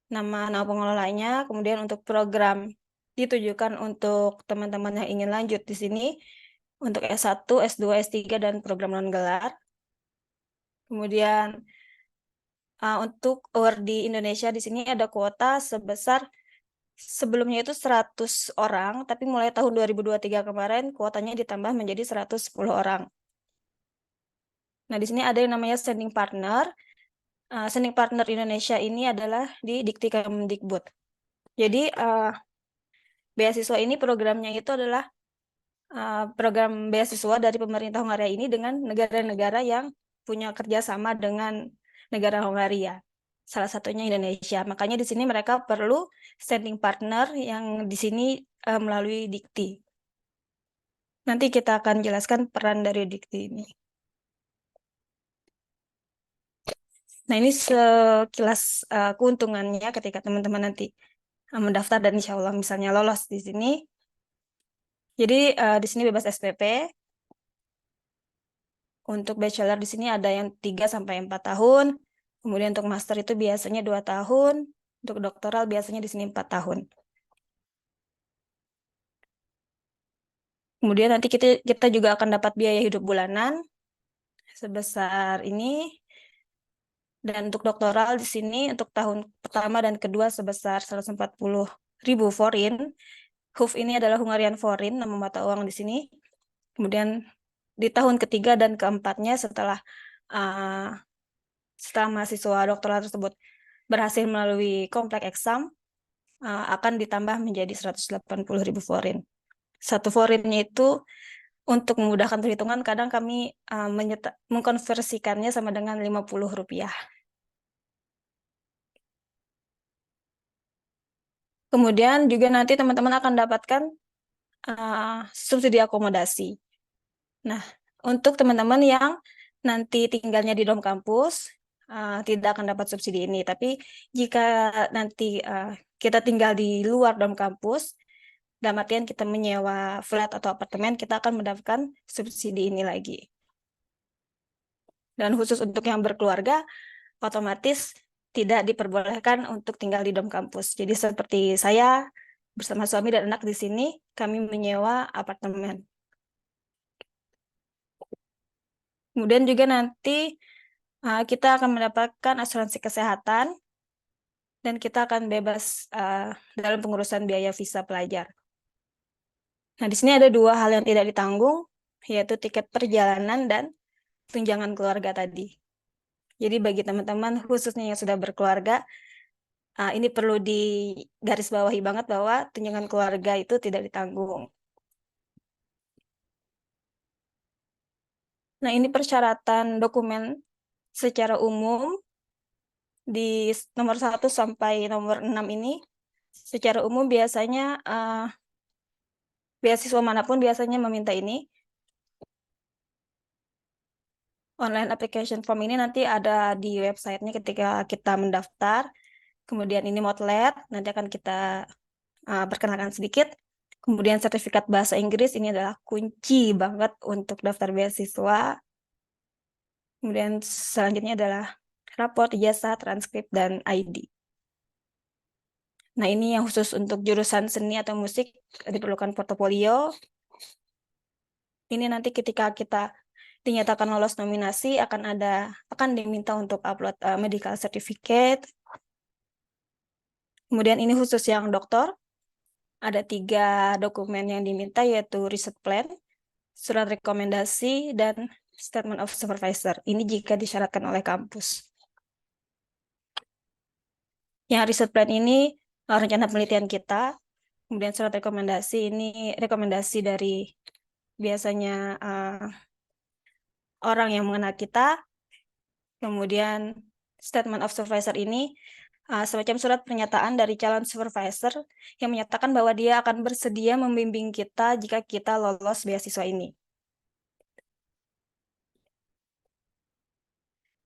nama pengelolanya. Kemudian untuk program ditujukan untuk teman-teman yang ingin lanjut di sini, untuk S1, S2, S3, dan program non-gelar. Kemudian untuk UR di Indonesia di sini ada kuota sebesar sebelumnya itu 100 orang, tapi mulai tahun 2023 kemarin kuotanya ditambah menjadi 110 orang. Nah, di sini ada yang namanya sending partner. Sending partner Indonesia ini adalah di Dikti Kemdikbud. Jadi beasiswa ini programnya itu adalah program beasiswa dari pemerintah Hongaria ini dengan negara-negara yang punya kerjasama dengan negara Hongaria. Salah satunya Indonesia. Makanya di sini mereka perlu standing partner yang di sini melalui Dikti. Nanti kita akan jelaskan peran dari Dikti ini. Nah, ini sekilas keuntungannya ketika teman-teman nanti mendaftar dan insya Allah misalnya lolos di sini. Jadi di sini bebas SPP. Untuk bachelor di sini ada yang 3-4 tahun. Kemudian untuk master itu biasanya 2 tahun. Untuk doktoral biasanya di sini 4 tahun. Kemudian nanti kita juga akan dapat biaya hidup bulanan sebesar ini. Dan untuk doktoral di sini untuk tahun pertama dan kedua sebesar 140.000 forin. HUF ini adalah Hungarian forin, nama mata uang di sini. Kemudian di tahun ketiga dan keempatnya setelah mahasiswa doktoral tersebut berhasil melalui kompleks exam, akan ditambah menjadi 180.000 forin. Satu forinnya itu untuk memudahkan perhitungan, kadang kami mengkonversikannya sama dengan 50 rupiah. Kemudian juga nanti teman-teman akan dapatkan subsidi akomodasi. Nah, untuk teman-teman yang nanti tinggalnya di dom kampus, tidak akan dapat subsidi ini. Tapi jika nanti kita tinggal di luar dom kampus, dalam artian kita menyewa flat atau apartemen, kita akan mendapatkan subsidi ini lagi. Dan khusus untuk yang berkeluarga, otomatis tidak diperbolehkan untuk tinggal di dom kampus. Jadi seperti saya bersama suami dan anak di sini, kami menyewa apartemen. Kemudian juga nanti kita akan mendapatkan asuransi kesehatan dan kita akan bebas dalam pengurusan biaya visa pelajar. Nah, di sini ada 2 hal yang tidak ditanggung, yaitu tiket perjalanan dan tunjangan keluarga tadi. Jadi bagi teman-teman khususnya yang sudah berkeluarga, ini perlu digarisbawahi banget bahwa tunjangan keluarga itu tidak ditanggung. Nah, ini persyaratan dokumen secara umum di nomor 1 sampai nomor 6 ini. Secara umum biasanya beasiswa manapun biasanya meminta ini. Online application form ini nanti ada di websitenya ketika kita mendaftar. Kemudian ini Motlet, nanti akan kita perkenalkan sedikit. Kemudian sertifikat bahasa Inggris, ini adalah kunci banget untuk daftar beasiswa. Kemudian selanjutnya adalah raport, ijazah, transkrip, dan ID. Nah, ini yang khusus untuk jurusan seni atau musik, diperlukan portofolio. Ini nanti ketika kita dinyatakan lolos nominasi, akan diminta untuk upload medical certificate. Kemudian ini khusus yang doktor, ada 3 dokumen yang diminta, yaitu riset plan, surat rekomendasi, dan statement of supervisor. Ini jika disyaratkan oleh kampus. Yang riset plan ini rencana penelitian kita, kemudian surat rekomendasi ini rekomendasi dari biasanya orang yang mengenal kita, kemudian statement of supervisor ini semacam surat pernyataan dari calon supervisor yang menyatakan bahwa dia akan bersedia membimbing kita jika kita lolos beasiswa ini.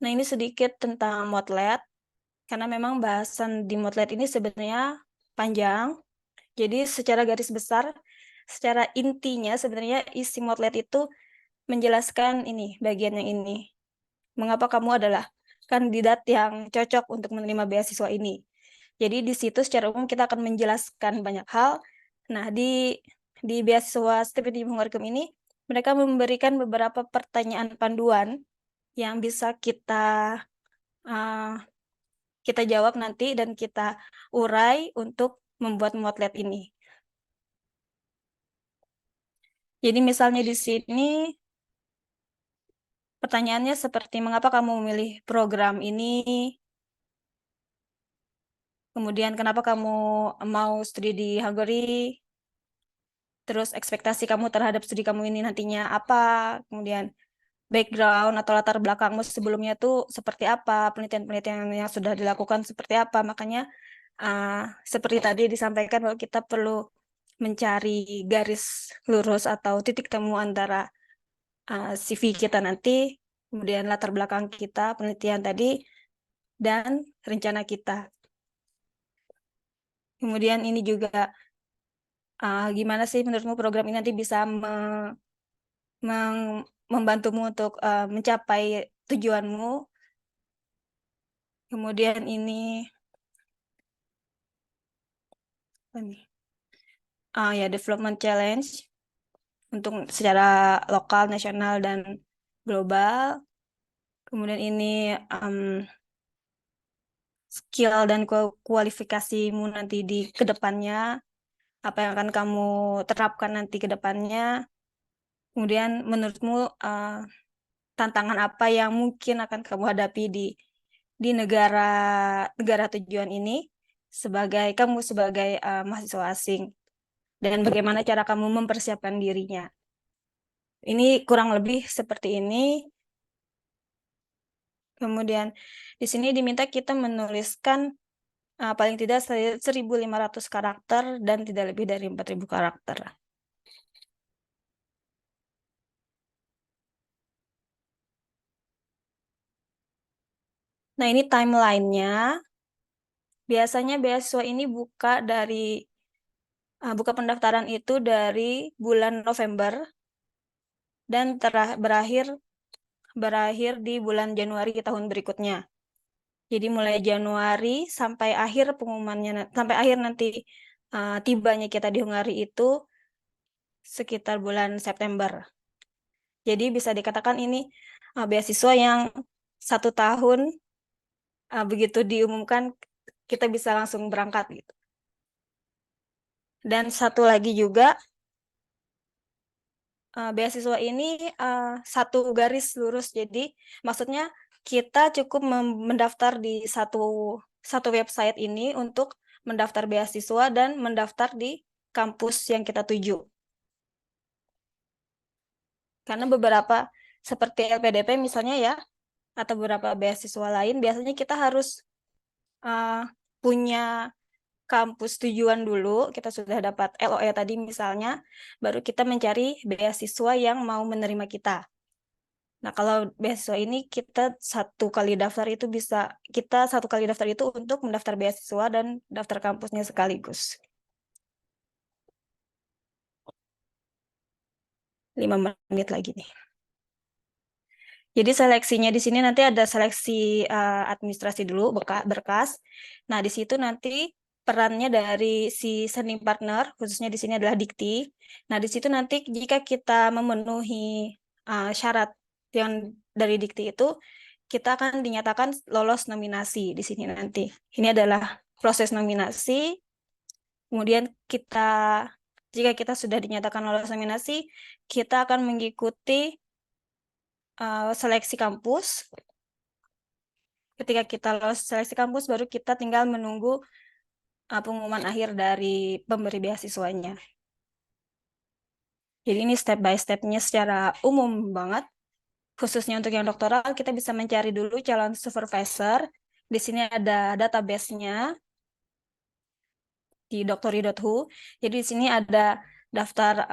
Nah, ini sedikit tentang Motlet, karena memang bahasan di Motlet ini sebenarnya panjang. Jadi secara garis besar, secara intinya sebenarnya isi Motlet itu menjelaskan ini, bagian yang ini. Mengapa kamu adalah kandidat yang cocok untuk menerima beasiswa ini. Jadi di situ secara umum kita akan menjelaskan banyak hal. Nah, di beasiswa Stipending Hungarikum ini, mereka memberikan beberapa pertanyaan panduan yang bisa kita jawab nanti dan kita urai untuk membuat Motlet ini. Jadi misalnya di sini pertanyaannya seperti mengapa kamu memilih program ini? Kemudian kenapa kamu mau studi di Hungary? Terus ekspektasi kamu terhadap studi kamu ini nantinya apa? Kemudian background atau latar belakangmu sebelumnya tuh seperti apa? Penelitian-penelitian yang sudah dilakukan seperti apa? Makanya seperti tadi disampaikan bahwa kita perlu mencari garis lurus atau titik temu antara CV kita nanti, kemudian latar belakang kita, penelitian tadi, dan rencana kita. Kemudian ini juga gimana sih menurutmu program ini nanti bisa membantumu untuk mencapai tujuanmu. Kemudian ini ya development challenge untuk secara lokal, nasional, dan global. Kemudian ini skill dan kualifikasimu nanti di kedepannya, apa yang akan kamu terapkan nanti ke depannya. Kemudian menurutmu tantangan apa yang mungkin akan kamu hadapi di negara tujuan ini kamu sebagai mahasiswa asing, dan bagaimana cara kamu mempersiapkan dirinya. Ini kurang lebih seperti ini. Kemudian di sini diminta kita menuliskan paling tidak 1.500 karakter dan tidak lebih dari 4.000 karakter. Nah, ini timeline-nya. Biasanya beasiswa ini buka pendaftaran itu dari bulan November dan berakhir di bulan Januari tahun berikutnya. Jadi mulai Januari sampai akhir pengumumannya, sampai akhir nanti tibanya kita di Hungari itu sekitar bulan September. Jadi bisa dikatakan ini beasiswa yang 1 tahun begitu diumumkan kita bisa langsung berangkat gitu. Dan satu lagi juga, beasiswa ini satu garis lurus. Jadi maksudnya kita cukup mendaftar di satu website ini untuk mendaftar beasiswa dan mendaftar di kampus yang kita tuju. Karena beberapa seperti LPDP misalnya ya, atau beberapa beasiswa lain, biasanya kita harus punya kampus tujuan dulu, kita sudah dapat LOE tadi misalnya, baru kita mencari beasiswa yang mau menerima kita. Nah, kalau beasiswa ini kita satu kali daftar itu untuk mendaftar beasiswa dan daftar kampusnya sekaligus. 5 menit lagi nih. Jadi seleksinya di sini nanti ada seleksi administrasi dulu, berkas. Nah, di situ nanti perannya dari si sending partner, khususnya di sini adalah Dikti. Nah, di situ nanti jika kita memenuhi syarat yang dari Dikti itu, kita akan dinyatakan lolos nominasi di sini nanti. Ini adalah proses nominasi. Kemudian jika kita sudah dinyatakan lolos nominasi, kita akan mengikuti seleksi kampus. Ketika kita lolos seleksi kampus, baru kita tinggal menunggu pengumuman akhir dari pemberi beasiswanya. Jadi ini step by step-nya secara umum banget. Khususnya untuk yang doktoral, kita bisa mencari dulu calon supervisor. Di sini ada database-nya di doctory.hu. Jadi di sini ada daftar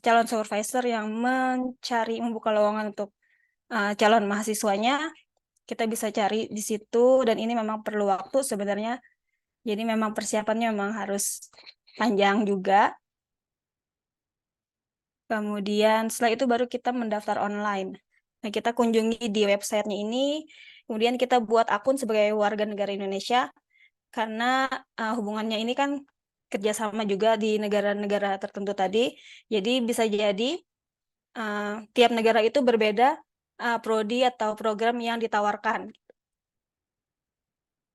calon supervisor yang membuka lowongan untuk calon mahasiswanya. Kita bisa cari di situ, dan ini memang perlu waktu sebenarnya. Jadi memang persiapannya memang harus panjang juga. Kemudian setelah itu baru kita mendaftar online. Nah, kita kunjungi di websitenya ini, kemudian kita buat akun sebagai warga negara Indonesia, karena hubungannya ini kan kerjasama juga di negara-negara tertentu tadi. Jadi bisa jadi tiap negara itu berbeda prodi atau program yang ditawarkan.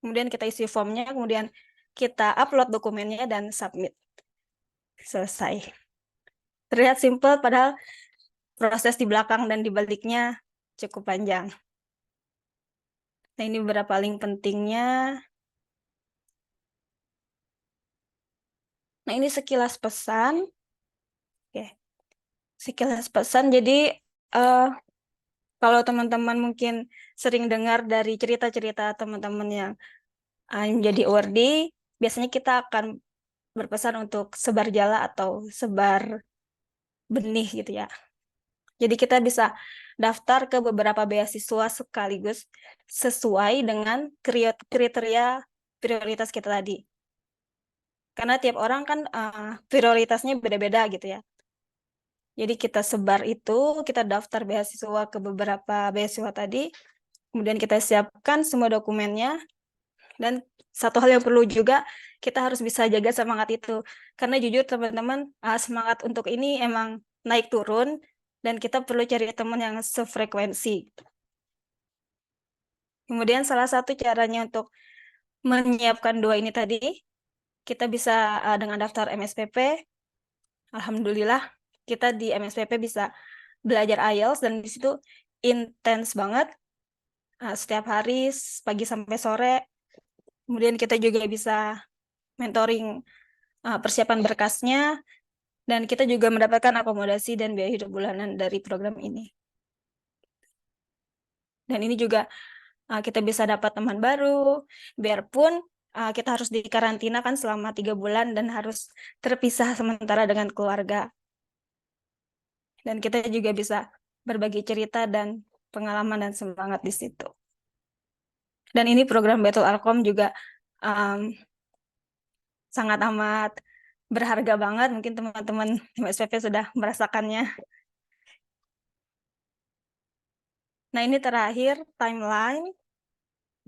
Kemudian kita isi formnya, kemudian kita upload dokumennya dan submit. Selesai. Terlihat simpel, padahal proses di belakang dan di baliknya cukup panjang. Nah, ini beberapa link pentingnya. Nah, ini sekilas pesan. Oke. Sekilas pesan, jadi kalau teman-teman mungkin sering dengar dari cerita-cerita teman-teman yang menjadi awardee, biasanya kita akan berpesan untuk sebar jala atau sebar benih gitu ya. Jadi kita bisa daftar ke beberapa beasiswa sekaligus sesuai dengan kriteria prioritas kita tadi. Karena tiap orang kan prioritasnya beda-beda gitu ya. Jadi kita sebar itu, kita daftar beasiswa ke beberapa beasiswa tadi, kemudian kita siapkan semua dokumennya, dan satu hal yang perlu juga, kita harus bisa jaga semangat itu. Karena jujur teman-teman, semangat untuk ini emang naik turun, dan kita perlu cari teman yang sefrekuensi. Kemudian salah satu caranya untuk menyiapkan dua ini tadi, kita bisa dengan daftar MSPP. Alhamdulillah, kita di MSPP bisa belajar IELTS, dan di situ intens banget, setiap hari pagi sampai sore. Kemudian kita juga bisa mentoring persiapan berkasnya, dan kita juga mendapatkan akomodasi dan biaya hidup bulanan dari program ini. Dan ini juga kita bisa dapat teman baru, biarpun kita harus dikarantina kan selama 3 bulan dan harus terpisah sementara dengan keluarga. Dan kita juga bisa berbagi cerita dan pengalaman dan semangat di situ. Dan ini program Betul Alkom juga sangat amat berharga banget. Mungkin teman-teman MSPP sudah merasakannya. Nah, ini terakhir timeline.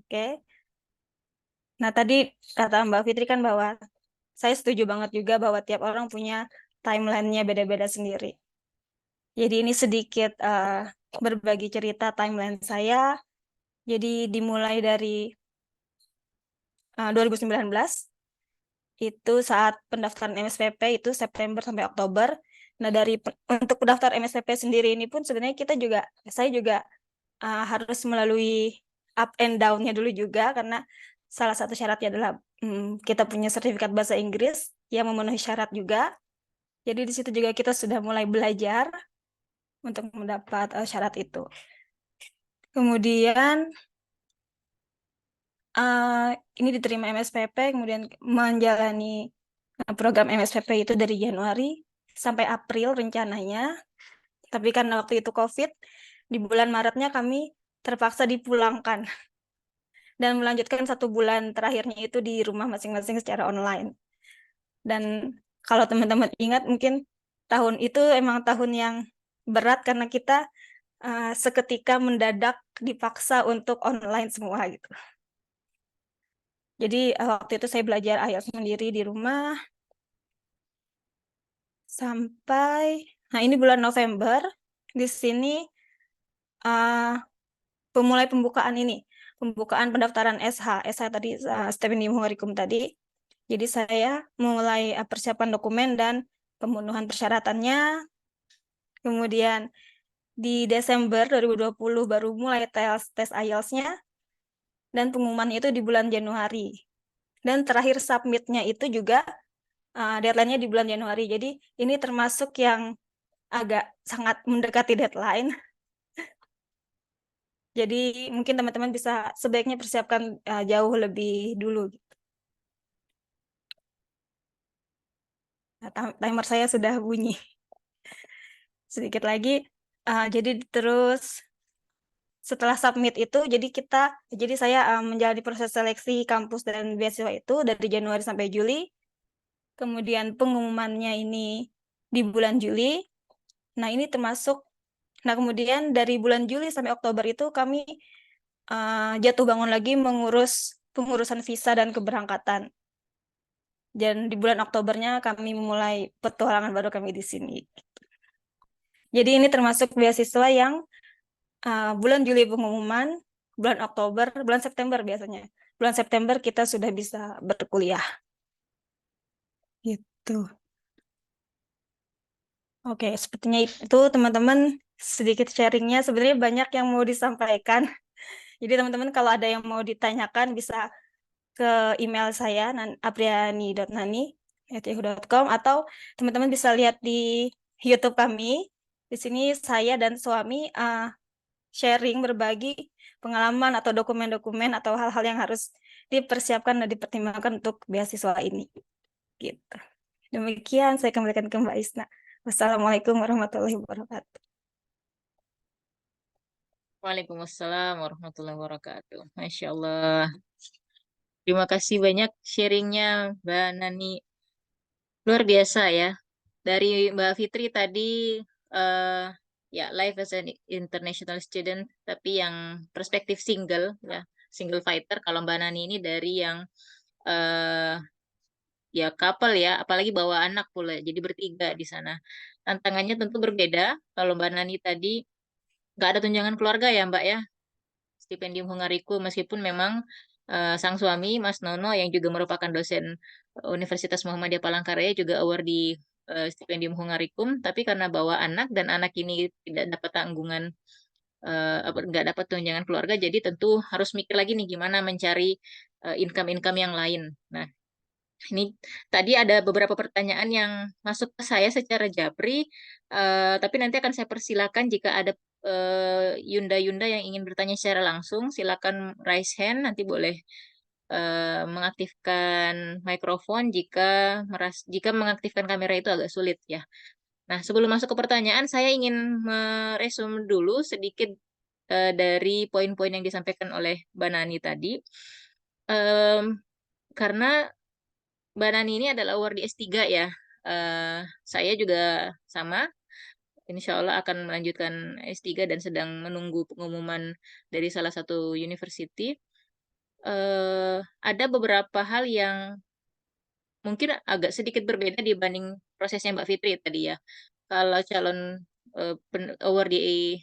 Oke. Nah, tadi kata Mbak Fitri kan bahwa saya setuju banget juga bahwa tiap orang punya timeline-nya beda-beda sendiri. Jadi ini sedikit berbagi cerita timeline saya. Jadi dimulai dari 2019, itu saat pendaftaran MSPP itu September sampai Oktober. Nah, untuk pendaftar MSPP sendiri ini pun sebenarnya saya juga harus melalui up and down-nya dulu juga, karena salah satu syaratnya adalah kita punya sertifikat bahasa Inggris yang memenuhi syarat juga. Jadi di situ juga kita sudah mulai belajar untuk mendapat syarat itu. Kemudian ini diterima MSPP, kemudian menjalani program MSPP itu dari Januari sampai April rencananya. Tapi karena waktu itu COVID, Di bulan Maretnya kami terpaksa dipulangkan dan melanjutkan 1 bulan terakhirnya itu di rumah masing-masing secara online. Dan kalau teman-teman ingat, mungkin tahun itu emang tahun yang berat karena kita seketika mendadak dipaksa untuk online semua gitu. Jadi waktu itu saya belajar IELTS sendiri di rumah sampai, nah ini bulan November, di sini pemulai pembukaan pendaftaran SH tadi, Stipendium Hungarikum tadi. Jadi saya mulai persiapan dokumen dan pemenuhan persyaratannya. Kemudian di Desember 2020 baru mulai tes IELTS-nya, dan pengumumannya itu di bulan Januari. Dan terakhir submit-nya itu juga deadline-nya di bulan Januari. Jadi ini termasuk yang agak sangat mendekati deadline. Jadi mungkin teman-teman bisa sebaiknya persiapkan jauh lebih dulu. Nah, timer saya sudah bunyi. Sedikit lagi. Jadi terus setelah submit itu, jadi saya menjalani proses seleksi kampus dan beasiswa itu dari Januari sampai Juli. Kemudian pengumumannya ini di bulan Juli. Nah, ini termasuk. Nah, kemudian dari bulan Juli sampai Oktober itu kami jatuh bangun lagi mengurus pengurusan visa dan keberangkatan. Dan di bulan Oktobernya kami memulai petualangan baru kami di sini. Jadi ini termasuk beasiswa yang bulan Juli pengumuman, bulan September biasanya. Bulan September kita sudah bisa berkuliah. Gitu. Oke, sepertinya itu teman-teman sedikit sharingnya. Sebenarnya banyak yang mau disampaikan. Jadi teman-teman kalau ada yang mau ditanyakan bisa ke email saya apriani.nani@yahoo.com, atau teman-teman bisa lihat di YouTube kami. Di sini saya dan suami sharing, berbagi pengalaman atau dokumen-dokumen atau hal-hal yang harus dipersiapkan dan dipertimbangkan untuk beasiswa ini. Gitu. Demikian saya kembalikan ke Mbak Isna. Wassalamualaikum warahmatullahi wabarakatuh. Waalaikumsalam warahmatullahi wabarakatuh. Masya Allah. Terima kasih banyak sharingnya Mbak Nani. Luar biasa ya. Dari Mbak Fitri tadi ya life as an international student, tapi yang perspektif single ya, single fighter. Kalau Mbak Nani ini dari yang ya couple ya, apalagi bawa anak pula, jadi bertiga di sana. Tantangannya tentu berbeda. Kalau Mbak Nani tadi nggak ada tunjangan keluarga ya Mbak ya, stipendium Hungarikum, meskipun memang sang suami Mas Nono yang juga merupakan dosen Universitas Muhammadiyah Palangkaraya juga award di stipendium Hungarikum, tapi karena bawa anak dan anak ini tidak dapat tanggungan, nggak dapat tunjangan keluarga, jadi tentu harus mikir lagi nih gimana mencari income-income yang lain. Nah, ini tadi ada beberapa pertanyaan yang masuk ke saya secara japri, tapi nanti akan saya persilakan jika ada Yunda-Yunda yang ingin bertanya secara langsung, silakan raise hand, nanti boleh mengaktifkan mikrofon jika mengaktifkan kamera itu agak sulit ya. Nah, sebelum masuk ke pertanyaan, saya ingin meresum dulu sedikit dari poin-poin yang disampaikan oleh Mbak Nani tadi. Karena Mbak Nani ini adalah award di S3 ya. Saya juga sama. Insya Allah akan melanjutkan S3 dan sedang menunggu pengumuman dari salah satu university. Ada beberapa hal yang mungkin agak sedikit berbeda dibanding prosesnya Mbak Fitri tadi ya. Kalau calon award di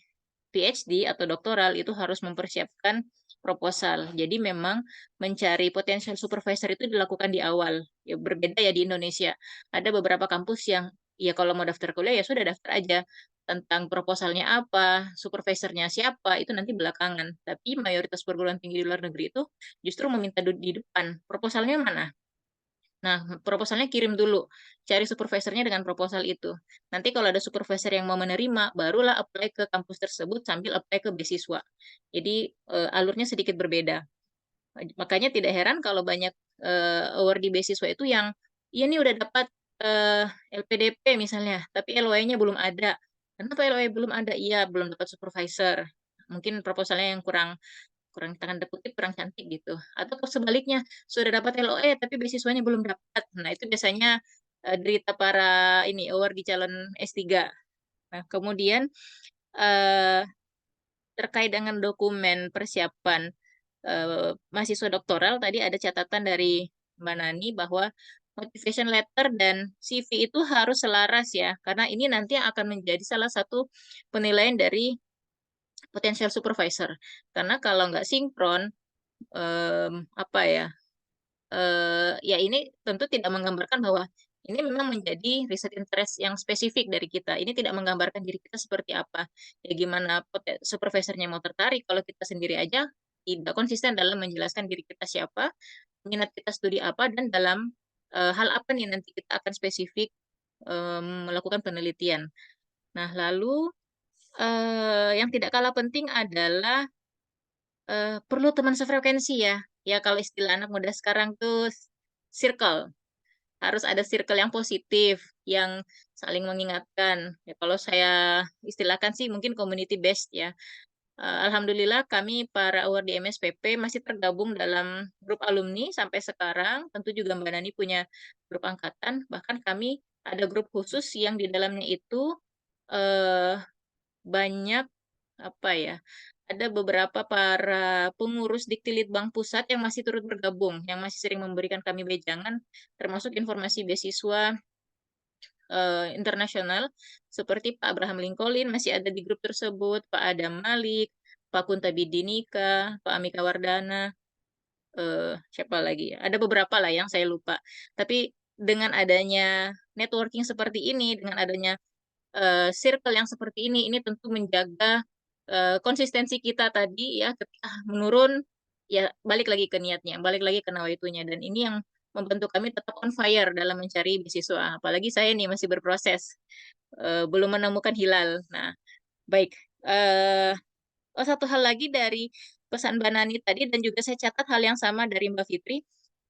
PhD atau doktoral itu harus mempersiapkan proposal. Jadi memang mencari potensial supervisor itu dilakukan di awal. Ya berbeda ya di Indonesia. Ada beberapa kampus yang ya kalau mau daftar kuliah ya sudah daftar aja. Tentang proposalnya apa, supervisornya siapa, itu nanti belakangan. Tapi mayoritas perguruan tinggi di luar negeri itu justru meminta di depan. Proposalnya mana? Nah, proposalnya kirim dulu. Cari supervisornya dengan proposal itu. Nanti kalau ada supervisor yang mau menerima, barulah apply ke kampus tersebut sambil apply ke beasiswa. Jadi, alurnya sedikit berbeda. Makanya tidak heran kalau banyak award di beasiswa itu yang, iya nih udah dapat LPDP misalnya, tapi LOI-nya belum ada. Kenapa LOE belum ada? Iya, belum dapat supervisor. Mungkin proposalnya yang kurang kurang tanda kutip kurang cantik gitu. Atau sebaliknya, sudah dapat LOE tapi beasiswanya belum dapat. Nah, itu biasanya derita para ini award di calon S3. Nah, kemudian eh, terkait dengan dokumen persiapan mahasiswa doktoral, tadi ada catatan dari Mbak Nani bahwa motivation letter dan CV itu harus selaras ya, karena ini nanti akan menjadi salah satu penilaian dari potential supervisor. Karena kalau nggak sinkron, apa ya, ya ini tentu tidak menggambarkan bahwa ini memang menjadi riset interest yang spesifik dari kita. Ini tidak menggambarkan diri kita seperti apa. Ya gimana supervisornya mau tertarik kalau kita sendiri aja tidak konsisten dalam menjelaskan diri kita siapa, minat kita studi apa, dan dalam hal apa nih nanti kita akan spesifik melakukan penelitian. Nah, lalu yang tidak kalah penting adalah perlu teman sefrekuensi ya. Ya kalau istilah anak muda sekarang tuh circle. Harus ada circle yang positif, yang saling mengingatkan. Ya, kalau saya istilahkan sih mungkin community based ya. Alhamdulillah kami para award di MSPP masih tergabung dalam grup alumni sampai sekarang. Tentu juga Mbak Nani punya grup angkatan. Bahkan kami ada grup khusus yang di dalamnya itu eh, banyak apa ya? Ada beberapa para pengurus Diktilitbang Pusat yang masih turut bergabung, yang masih sering memberikan kami wejangan, termasuk informasi beasiswa internasional seperti Pak Abraham Lincoln masih ada di grup tersebut, Pak Adam Malik, Pak Kunta Bidinika, Pak Amika Wardana, siapa lagi ya? Ada beberapa lah yang saya lupa. Tapi dengan adanya networking seperti ini, dengan adanya circle yang seperti ini tentu menjaga konsistensi kita tadi ya ketika menurun ya balik lagi ke niatnya, balik lagi ke nawaitunya dan ini yang membantu kami tetap on fire dalam mencari beasiswa. Apalagi saya nih masih berproses, belum menemukan hilal. Nah, baik. Eh, oh, satu hal lagi dari pesan Mbak Nani tadi dan juga saya catat hal yang sama dari Mbak Fitri,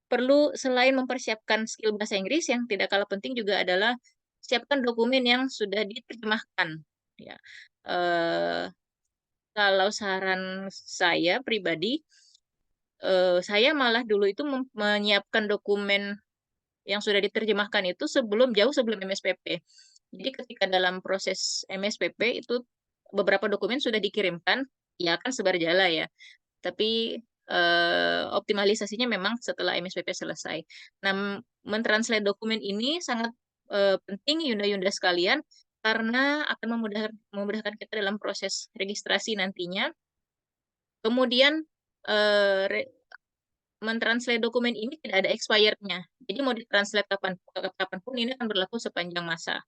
perlu selain mempersiapkan skill bahasa Inggris yang tidak kalah penting juga adalah siapkan dokumen yang sudah diterjemahkan. Ya, eh, kalau saran saya pribadi, saya malah dulu itu menyiapkan dokumen yang sudah diterjemahkan itu jauh sebelum MSPP. Jadi ketika dalam proses MSPP itu beberapa dokumen sudah dikirimkan, ya kan sebar jala ya. Tapi optimalisasinya memang setelah MSPP selesai. Nah, mentranslate dokumen ini sangat penting Yunda-Yunda sekalian karena akan memudahkan kita dalam proses registrasi nantinya. Kemudian eh, mentranslate dokumen ini tidak ada expirednya. Jadi mau ditranslate kapanpun ini akan berlaku sepanjang masa.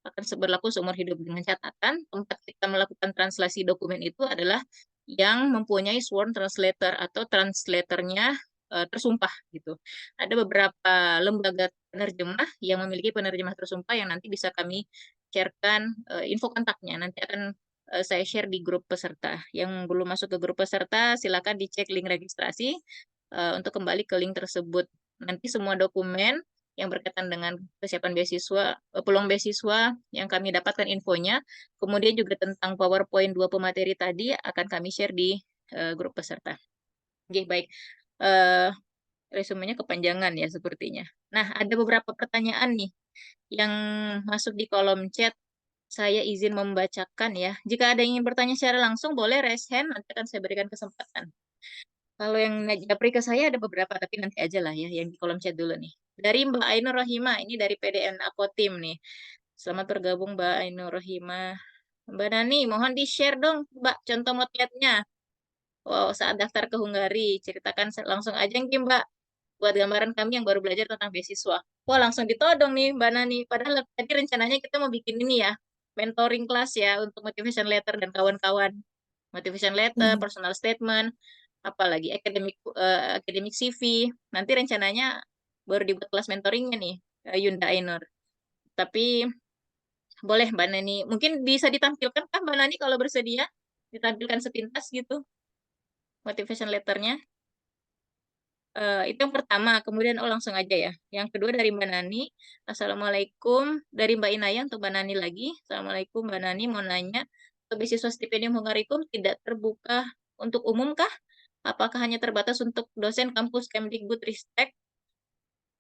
Akan berlaku seumur hidup dengan catatan tempat kita melakukan translasi dokumen itu adalah yang mempunyai sworn translator atau translatornya tersumpah gitu. Ada beberapa lembaga penerjemah yang memiliki penerjemah tersumpah yang nanti bisa kami sharekan info kontaknya. Nanti akan saya share di grup peserta. Yang belum masuk ke grup peserta, silakan dicek link registrasi untuk kembali ke link tersebut. Nanti semua dokumen yang berkaitan dengan persiapan beasiswa, peluang beasiswa yang kami dapatkan infonya, kemudian juga tentang PowerPoint 2 pemateri tadi akan kami share di grup peserta. Oke, baik. Resumenya kepanjangan ya sepertinya. Nah, ada beberapa pertanyaan nih yang masuk di kolom chat. Saya izin membacakan ya. Jika ada yang ingin bertanya secara langsung, boleh raise hand, nanti akan saya berikan kesempatan. Kalau yang japri ke saya ada beberapa, tapi nanti aja lah ya, yang di kolom chat dulu nih. Dari Mbak Ainur Rohima, ini dari PDN Akotim nih. Selamat bergabung Mbak Ainur Rohima. Mbak Nani, mohon di-share dong Mbak contoh motletnya. Wow, saat daftar ke Hungari, ceritakan langsung aja nih Mbak, buat gambaran kami yang baru belajar tentang beasiswa. Wah, langsung ditodong nih Mbak Nani. Padahal tadi rencananya kita mau bikin ini ya, mentoring kelas ya untuk motivation letter dan kawan-kawan. Motivation letter, personal statement, apalagi academic CV. Nanti rencananya baru dibuat kelas mentoringnya nih, Yunda Ainur. Tapi boleh Mbak Nani, mungkin bisa ditampilkan kah Mbak Nani kalau bersedia? Ditampilkan sepintas gitu, motivation letternya. Itu yang pertama, kemudian langsung aja ya. Yang kedua dari Mbak Nani. Assalamualaikum. Dari Mbak Inaya untuk Mbak Nani lagi. Assalamualaikum Mbak Nani, mau nanya, untuk beasiswa stipendium Hungarikum tidak terbuka untuk umum kah? Apakah hanya terbatas untuk dosen kampus Kemdikbudristek?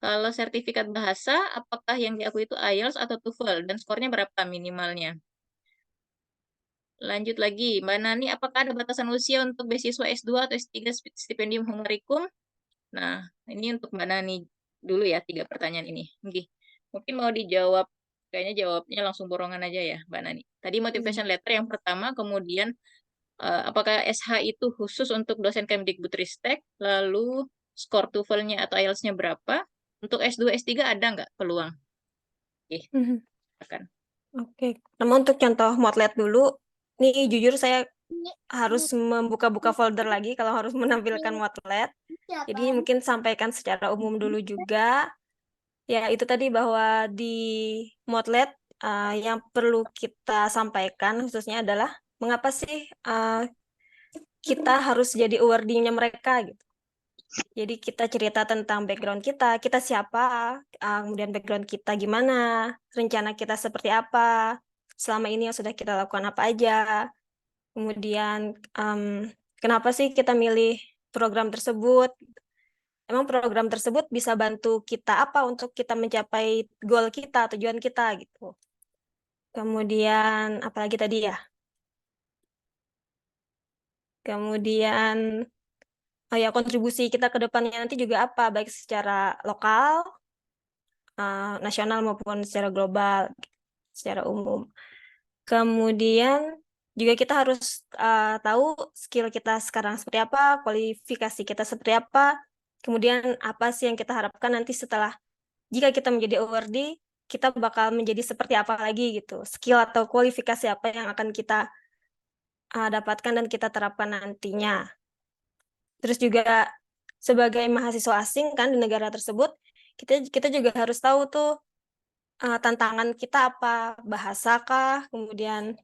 Kalau sertifikat bahasa, apakah yang diakui itu IELTS atau TOEFL? Dan skornya berapa minimalnya? Lanjut lagi, Mbak Nani, apakah ada batasan usia untuk beasiswa S2 atau S3 stipendium Hungarikum? Nah, ini untuk Mbak Nani dulu ya, 3 pertanyaan ini. Oke. Mungkin mau dijawab, kayaknya jawabnya langsung borongan aja ya, Mbak Nani. Tadi motivation letter yang pertama, kemudian apakah SH itu khusus untuk dosen Kemdikbudristek, lalu skor TOEFL-nya atau IELTS-nya berapa? Untuk S2, S3 ada nggak peluang? Oke, silakan. Oke, namun untuk contoh Motlet dulu, nih jujur saya harus membuka-buka folder lagi kalau harus menampilkan Motlet. Jadi mungkin sampaikan secara umum dulu juga. Ya, itu tadi bahwa di Motlet yang perlu kita sampaikan khususnya adalah mengapa sih kita harus jadi awarding-nya mereka gitu. Jadi kita cerita tentang background kita siapa, kemudian background kita gimana, rencana kita seperti apa, selama ini yang sudah kita lakukan apa aja, kemudian kenapa sih kita milih program tersebut, emang program tersebut bisa bantu kita apa untuk kita mencapai goal kita, tujuan kita gitu. Kemudian apalagi tadi ya? Kemudian ya kontribusi kita ke depannya nanti juga apa, baik secara lokal, nasional maupun secara global, secara umum. Kemudian juga kita harus tahu skill kita sekarang seperti apa, kualifikasi kita seperti apa, kemudian apa sih yang kita harapkan nanti setelah jika kita menjadi awardee, kita bakal menjadi seperti apa lagi gitu, skill atau kualifikasi apa yang akan kita dapatkan dan kita terapkan nantinya. Terus juga sebagai mahasiswa asing kan di negara tersebut, kita juga harus tahu tuh tantangan kita apa, bahasa kah, kemudian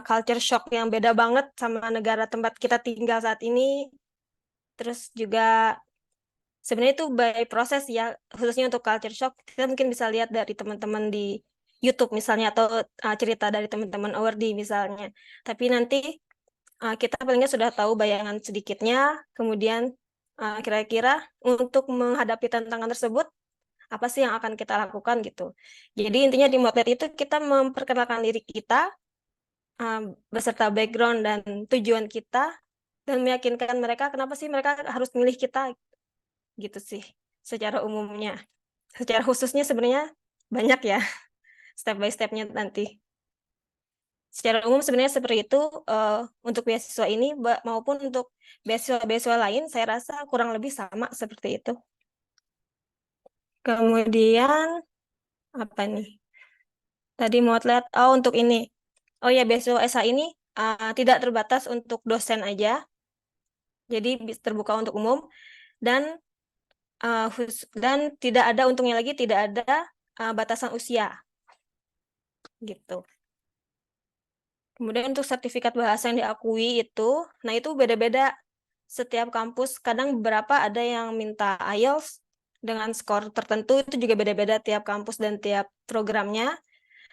culture shock yang beda banget sama negara tempat kita tinggal saat ini. Terus juga sebenarnya itu by proses ya, khususnya untuk culture shock, kita mungkin bisa lihat dari teman-teman di YouTube misalnya, atau cerita dari teman-teman awardee misalnya. Tapi nanti kita palingnya sudah tahu bayangan sedikitnya, kemudian kira-kira untuk menghadapi tantangan tersebut, apa sih yang akan kita lakukan gitu. Jadi intinya di Motlet itu kita memperkenalkan diri kita, beserta background dan tujuan kita, dan meyakinkan mereka kenapa sih mereka harus milih kita, gitu sih secara umumnya. Secara khususnya sebenarnya banyak ya, step by step-nya nanti. Secara umum sebenarnya seperti itu untuk beasiswa ini maupun untuk beasiswa-beasiswa lain, saya rasa kurang lebih sama seperti itu. Kemudian apa nih? Tadi Motlet, untuk ini. Oh ya, beasiswa SH ini tidak terbatas untuk dosen aja. Jadi terbuka untuk umum dan tidak ada, untungnya lagi tidak ada batasan usia. Gitu. Kemudian untuk sertifikat bahasa yang diakui itu, nah itu beda-beda setiap kampus. Kadang beberapa ada yang minta IELTS dengan skor tertentu, itu juga beda-beda tiap kampus dan tiap programnya.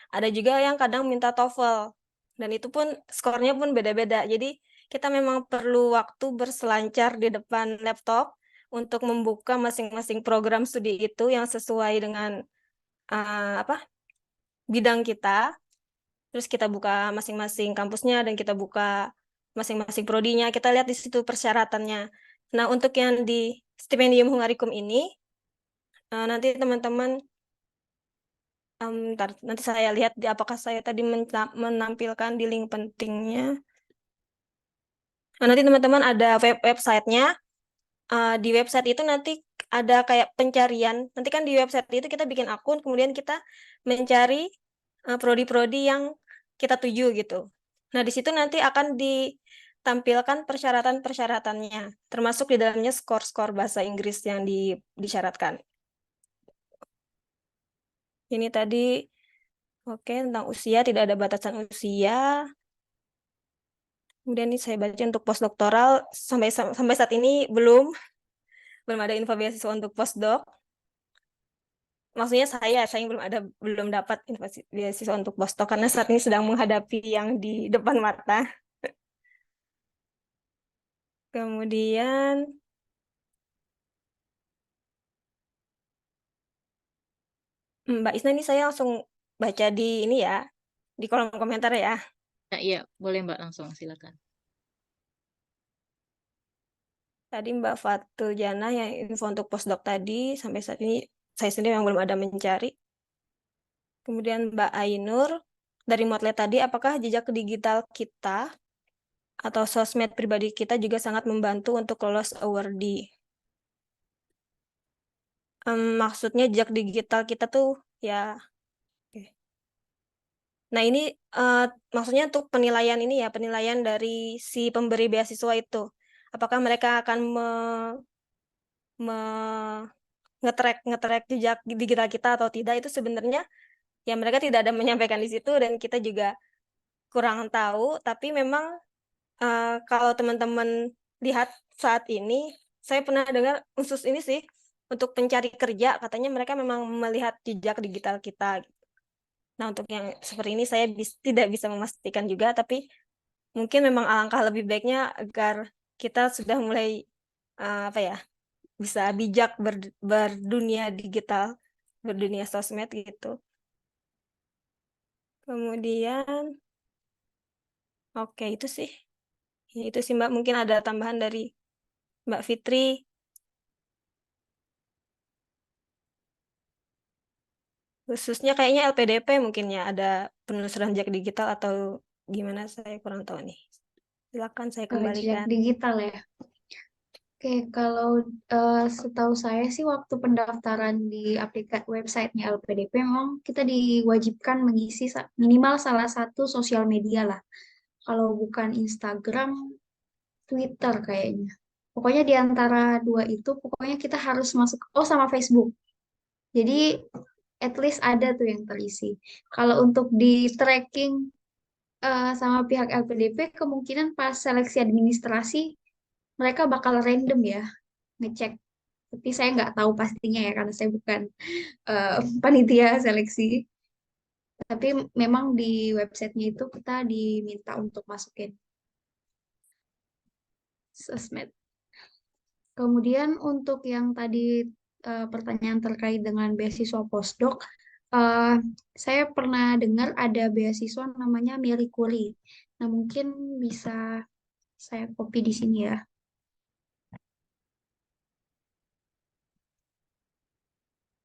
Ada juga yang kadang minta TOEFL, dan itu pun skornya pun beda-beda. Jadi kita memang perlu waktu berselancar di depan laptop untuk membuka masing-masing program studi itu yang sesuai dengan bidang kita. Terus kita buka masing-masing kampusnya dan kita buka masing-masing prodinya. Kita lihat di situ persyaratannya. Nah, untuk yang di Stipendium Hungarikum ini, nanti teman-teman, nanti saya lihat apakah saya tadi menampilkan di link pentingnya. Nah, nanti teman-teman ada websitenya. Di website itu nanti ada kayak pencarian. Nanti kan di website itu kita bikin akun, kemudian kita mencari prodi-prodi yang kita tuju gitu. Nah, di situ nanti akan ditampilkan persyaratan-persyaratannya, termasuk di dalamnya skor-skor bahasa Inggris yang disyaratkan. Ini tadi, oke, tentang usia, tidak ada batasan usia. Kemudian ini saya baca untuk postdoktoral, sampai saat ini belum. belum ada info beasiswa untuk postdoc. Maksudnya saya yang belum dapat info beasiswa untuk postdoc karena saat ini sedang menghadapi yang di depan mata. Kemudian Mbak Isna, ini saya langsung baca di ini ya, di kolom komentar ya. Nah, iya, boleh Mbak, langsung silakan. Tadi Mbak Fatul Jana yang info untuk postdoc tadi, sampai saat ini saya sendiri yang belum ada mencari. Kemudian Mbak Ainur, dari Motlet tadi, apakah jejak digital kita atau sosmed pribadi kita juga sangat membantu untuk lolos awardee? Maksudnya jejak digital kita tuh ya. Oke. Nah ini maksudnya untuk penilaian ini ya, penilaian dari si pemberi beasiswa itu. Apakah mereka akan nge-track jejak digital kita atau tidak, itu sebenarnya ya mereka tidak ada menyampaikan di situ dan kita juga kurang tahu. Tapi memang kalau teman-teman lihat saat ini, saya pernah dengar khusus ini sih untuk pencari kerja, katanya mereka memang melihat jejak digital kita. Nah untuk yang seperti ini saya tidak bisa memastikan juga, tapi mungkin memang alangkah lebih baiknya agar kita sudah mulai apa ya, bisa bijak berdunia digital, berdunia sosmed gitu. Kemudian, oke itu sih. Ya, itu sih Mbak, mungkin ada tambahan dari Mbak Fitri. Khususnya kayaknya LPDP mungkin ya ada penelusuran jejak digital atau gimana, saya kurang tahu nih. Silakan saya Jejak kembalikan. digital ya. Oke, kalau setahu saya sih waktu pendaftaran di aplikasi websitenya LPDP memang kita diwajibkan mengisi minimal salah satu sosial media lah. Kalau bukan Instagram, Twitter kayaknya. Pokoknya di antara dua itu, pokoknya kita harus masuk. Oh, sama Facebook. Jadi at least ada tuh yang terisi. Kalau untuk di tracking sama pihak LPDP, kemungkinan pas seleksi administrasi mereka bakal random ya ngecek. Tapi saya nggak tahu pastinya ya karena saya bukan panitia seleksi. Tapi memang di websitenya itu kita diminta untuk masukin sosmed. Kemudian untuk yang tadi pertanyaan terkait dengan beasiswa postdoc, eh, saya pernah dengar ada beasiswa namanya Marie Curie. Nah, mungkin bisa saya copy di sini ya.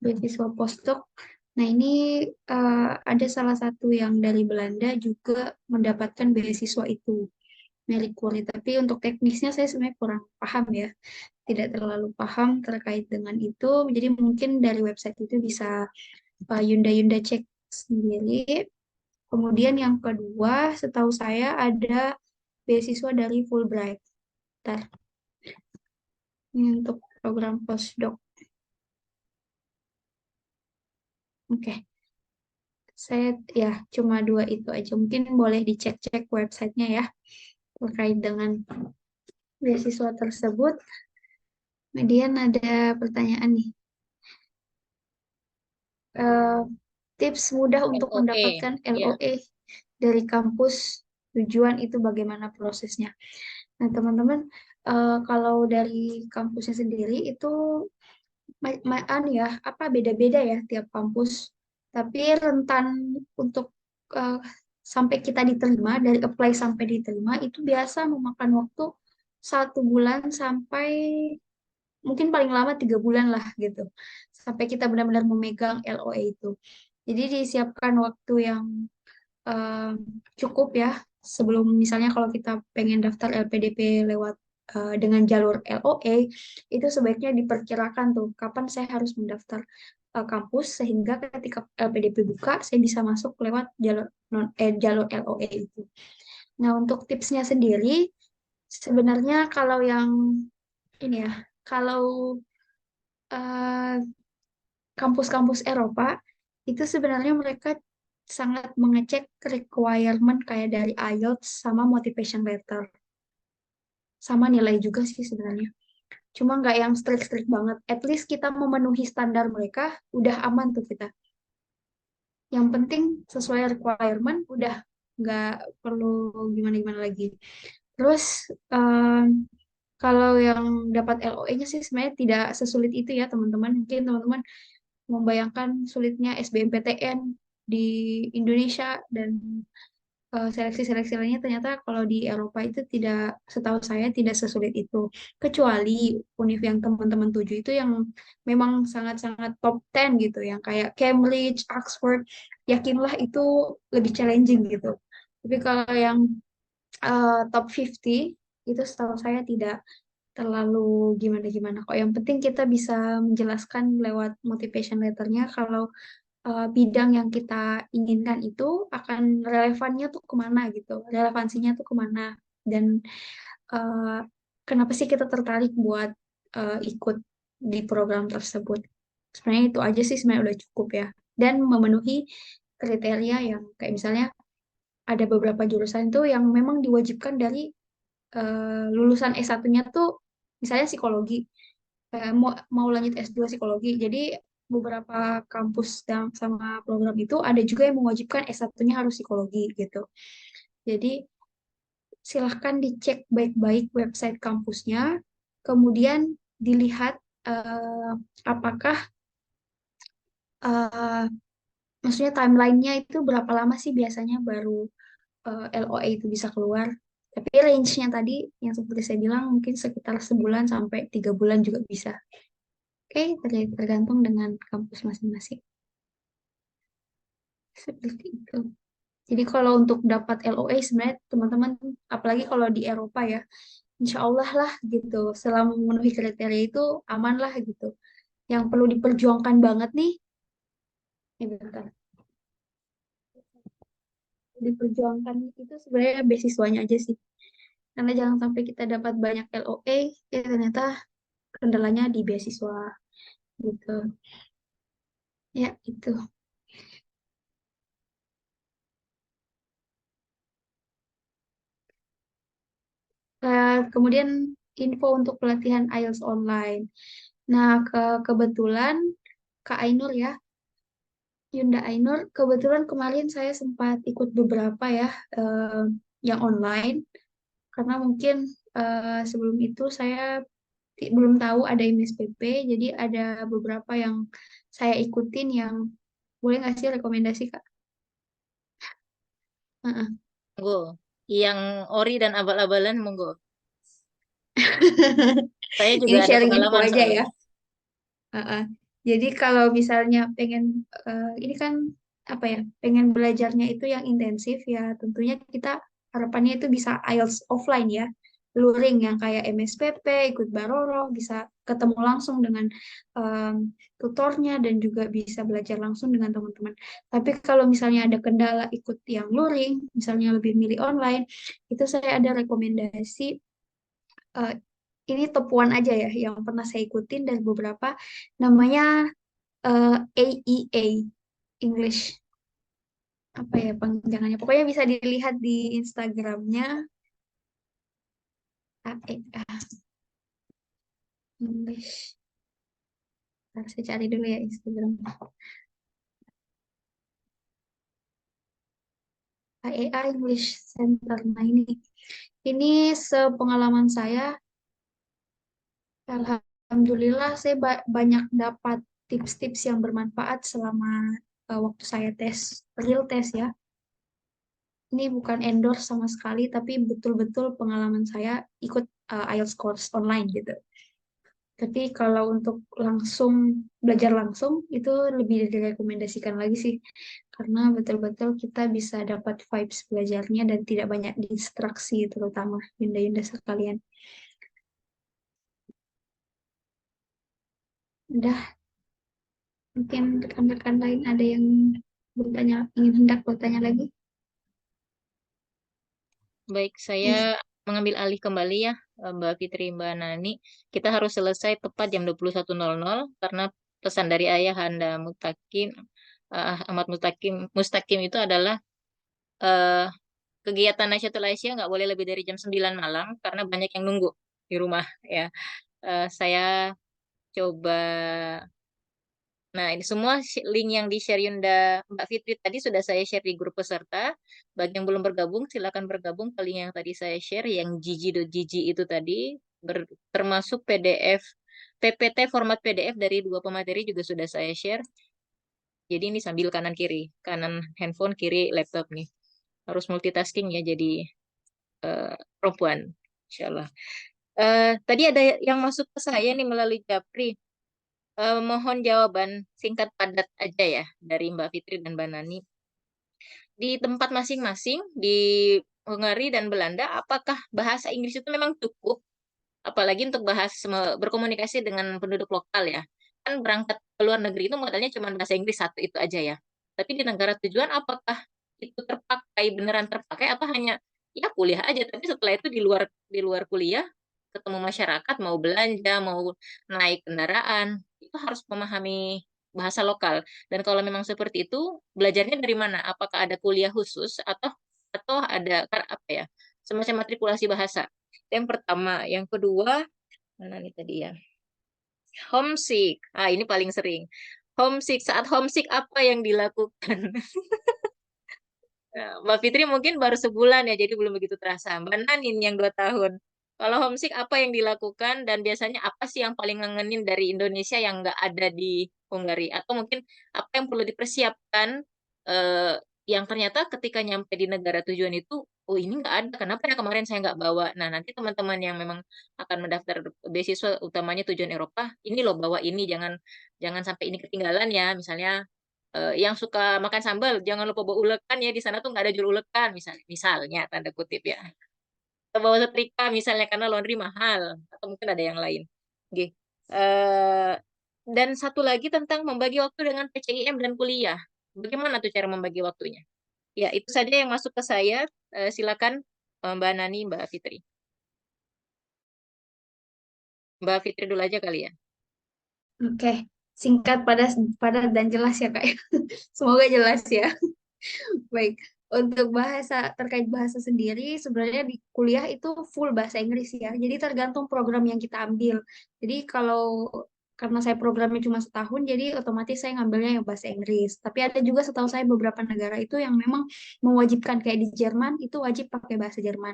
Beasiswa postdoc. Nah, ini ada salah satu yang dari Belanda juga mendapatkan beasiswa itu, Marie Curie. Tapi untuk teknisnya saya sebenarnya kurang paham ya. Tidak terlalu paham terkait dengan itu. Jadi mungkin dari website itu bisa Yunda cek sendiri. Kemudian yang kedua, setahu saya ada beasiswa dari Fulbright. Bentar. Ini untuk program postdoc. Oke. Saya ya cuma dua itu aja. Mungkin boleh dicek-cek websitenya ya terkait dengan beasiswa tersebut. Kemudian ada pertanyaan nih. Tips mudah untuk LOE, mendapatkan ya. LOE dari kampus tujuan itu bagaimana prosesnya? Nah, teman-teman, kalau dari kampusnya sendiri itu beda-beda ya tiap kampus. Tapi rentan untuk sampai kita diterima, dari apply sampai diterima itu biasa memakan waktu 1 bulan sampai mungkin paling lama 3 bulan lah gitu. Sampai kita benar-benar memegang LOE itu. Jadi disiapkan waktu yang eh, cukup ya sebelum misalnya kalau kita pengen daftar LPDP lewat dengan jalur LOE itu sebaiknya diperkirakan tuh kapan saya harus mendaftar kampus sehingga ketika LPDP buka saya bisa masuk lewat jalur LOE itu. Nah, untuk tipsnya sendiri sebenarnya kalau yang ini ya, kalau eh, kampus-kampus Eropa itu sebenarnya mereka sangat mengecek requirement kayak dari IELTS sama motivation letter. Sama nilai juga sih sebenarnya. Cuma nggak yang strict-strict banget. At least kita memenuhi standar mereka, udah aman tuh kita. Yang penting sesuai requirement, udah nggak perlu gimana-gimana lagi. Terus kalau yang dapat LOE-nya sih sebenarnya tidak sesulit itu ya teman-teman. Mungkin teman-teman membayangkan sulitnya SBMPTN di Indonesia dan seleksi-seleksi lainnya, ternyata kalau di Eropa itu tidak, setahu saya tidak sesulit itu. Kecuali univ yang teman-teman tuju itu yang memang sangat-sangat top 10 gitu, yang kayak Cambridge, Oxford, yakinlah itu lebih challenging gitu. Tapi kalau yang top 50 itu setahu saya tidak terlalu gimana-gimana kok. Yang penting kita bisa menjelaskan lewat motivation letternya kalau bidang yang kita inginkan itu akan relevannya tuh kemana gitu, relevansinya tuh kemana, dan eh, kenapa sih kita tertarik buat ikut di program tersebut. Sebenarnya itu aja sih sebenarnya udah cukup ya. Dan memenuhi kriteria yang kayak misalnya ada beberapa jurusan itu yang memang diwajibkan dari lulusan S1-nya tuh misalnya psikologi, mau lanjut S2 psikologi. Jadi beberapa kampus dan sama program itu ada juga yang mewajibkan S1-nya harus psikologi gitu. Jadi silahkan dicek baik-baik website kampusnya, kemudian dilihat eh, apakah eh, maksudnya timelinenya itu berapa lama sih biasanya baru LOA itu bisa keluar. Tapi range-nya tadi yang seperti saya bilang mungkin sekitar sebulan sampai 3 bulan juga bisa. Oke, tergantung dengan kampus masing-masing. Seperti itu. Jadi kalau untuk dapat LOA sebenarnya teman-teman, apalagi kalau di Eropa ya, insya Allah lah gitu. Selama memenuhi kriteria itu aman lah gitu. Yang perlu diperjuangkan banget nih, bentar. Diperjuangkan itu sebenarnya beasiswanya aja sih. Karena jangan sampai kita dapat banyak LOA, ya ternyata kendalanya di beasiswa gitu. Ya, itu. Kemudian info untuk pelatihan IELTS online. Nah, kebetulan Kak Ainur ya, Yunda Ainur, kebetulan kemarin saya sempat ikut beberapa ya yang online, karena mungkin sebelum itu saya belum tahu ada MSPP, jadi ada beberapa yang saya ikutin yang boleh nggak sih rekomendasi Kak? Heeh. Monggo. Yang ori dan abal-abalan, monggo. Saya juga Ini ada sharing info pengalaman aja ya. soalnya. Heeh. Jadi kalau misalnya pengen ini kan apa ya, pengen belajarnya itu yang intensif ya, tentunya kita harapannya itu bisa IELTS offline ya, luring yang kayak MSPP, ikut Baroro, bisa ketemu langsung dengan em, tutornya dan juga bisa belajar langsung dengan teman-teman. Tapi kalau misalnya ada kendala ikut yang luring, misalnya lebih milih online, itu saya ada rekomendasi eh, ini top one aja ya yang pernah saya ikutin dari beberapa, namanya AEA English, apa ya panjangannya, pokoknya bisa dilihat di Instagramnya AEA English. Ntar saya cari dulu ya Instagram AEA English Center. Nah ini sepengalaman saya, alhamdulillah saya banyak dapat tips-tips yang bermanfaat selama waktu saya tes, real tes ya. Ini bukan endorse sama sekali, tapi betul-betul pengalaman saya ikut IELTS course online gitu. Tapi kalau untuk langsung belajar langsung itu lebih direkomendasikan lagi sih, karena betul-betul kita bisa dapat vibes belajarnya dan tidak banyak distraksi, terutama Yunda-Yunda sekalian. Udah, mungkin rekan-rekan lain ada yang bertanya, ingin hendak bertanya lagi? Baik, saya mengambil alih kembali ya, Mbak Fitri, Mbak Nani. Kita harus selesai tepat jam 21.00 karena pesan dari ayah Anda Mutakin, Ahmad Mustakim itu adalah eh, kegiatan Nasyatul Aisyah nggak boleh lebih dari jam 9 malam karena banyak yang nunggu di rumah ya. Saya coba. Nah, ini semua link yang di-share Yunda Mbak Fitri tadi sudah saya share di grup peserta. Bagi yang belum bergabung, silakan bergabung ke link yang tadi saya share, yang gg.gg itu tadi, termasuk PDF, PPT format PDF dari 2 pemateri juga sudah saya share. Jadi ini sambil kanan-kiri, kanan handphone, kiri laptop nih. Harus multitasking ya, jadi perempuan, insya Allah. Tadi ada yang masuk ke saya nih melalui Japri. Mohon jawaban singkat padat aja ya dari Mbak Fitri dan Mbak Nani. Di tempat masing-masing, di Hungari dan Belanda, apakah bahasa Inggris itu memang cukup? Apalagi untuk berkomunikasi dengan penduduk lokal ya. Kan berangkat ke luar negeri itu modalnya cuma bahasa Inggris satu itu aja ya. Tapi di negara tujuan apakah itu terpakai, beneran terpakai, apa hanya ya kuliah aja, tapi setelah itu di luar kuliah ketemu masyarakat, mau belanja, mau naik kendaraan, itu harus memahami bahasa lokal. Dan kalau memang seperti itu, belajarnya dari mana? Apakah ada kuliah khusus atau ada apa ya, semacam matrikulasi bahasa? Yang pertama, yang kedua, mana nih tadi ya? Homesick. Ah, ini paling sering. Homesick. Saat homesick apa yang dilakukan? Nah, Mbak Fitri mungkin baru sebulan ya, jadi belum begitu terasa. Mbak Nanin yang 2 tahun. Kalau homesick apa yang dilakukan dan biasanya apa sih yang paling ngangenin dari Indonesia yang nggak ada di Hungari? Atau mungkin apa yang perlu dipersiapkan eh, yang ternyata ketika nyampe di negara tujuan itu, oh ini nggak ada, kenapa ya kemarin saya nggak bawa? Nah nanti teman-teman yang memang akan mendaftar beasiswa utamanya tujuan Eropa, ini loh bawa ini, jangan jangan sampai ini ketinggalan ya. Misalnya yang suka makan sambal, jangan lupa bawa ulekan ya, di sana tuh nggak ada jual ulekan, misalnya tanda kutip ya. Atau bawa setrika misalnya karena laundry mahal, atau mungkin ada yang lain. Oke. Eh, dan satu lagi tentang membagi waktu dengan PCIM dan kuliah. Bagaimana tuh cara membagi waktunya? Ya, itu saja yang masuk ke saya. Silakan Mbak Nani, Mbak Fitri. Mbak Fitri dulu aja kali ya. Oke, singkat, padat dan jelas ya Kak. Semoga jelas ya. Baik, untuk terkait bahasa sendiri, sebenarnya di kuliah itu full bahasa Inggris ya. Jadi tergantung program yang kita ambil. Jadi karena saya programnya cuma setahun, jadi otomatis saya ngambilnya yang bahasa Inggris. Tapi ada juga setahu saya beberapa negara itu yang memang mewajibkan, kayak di Jerman itu wajib pakai bahasa Jerman.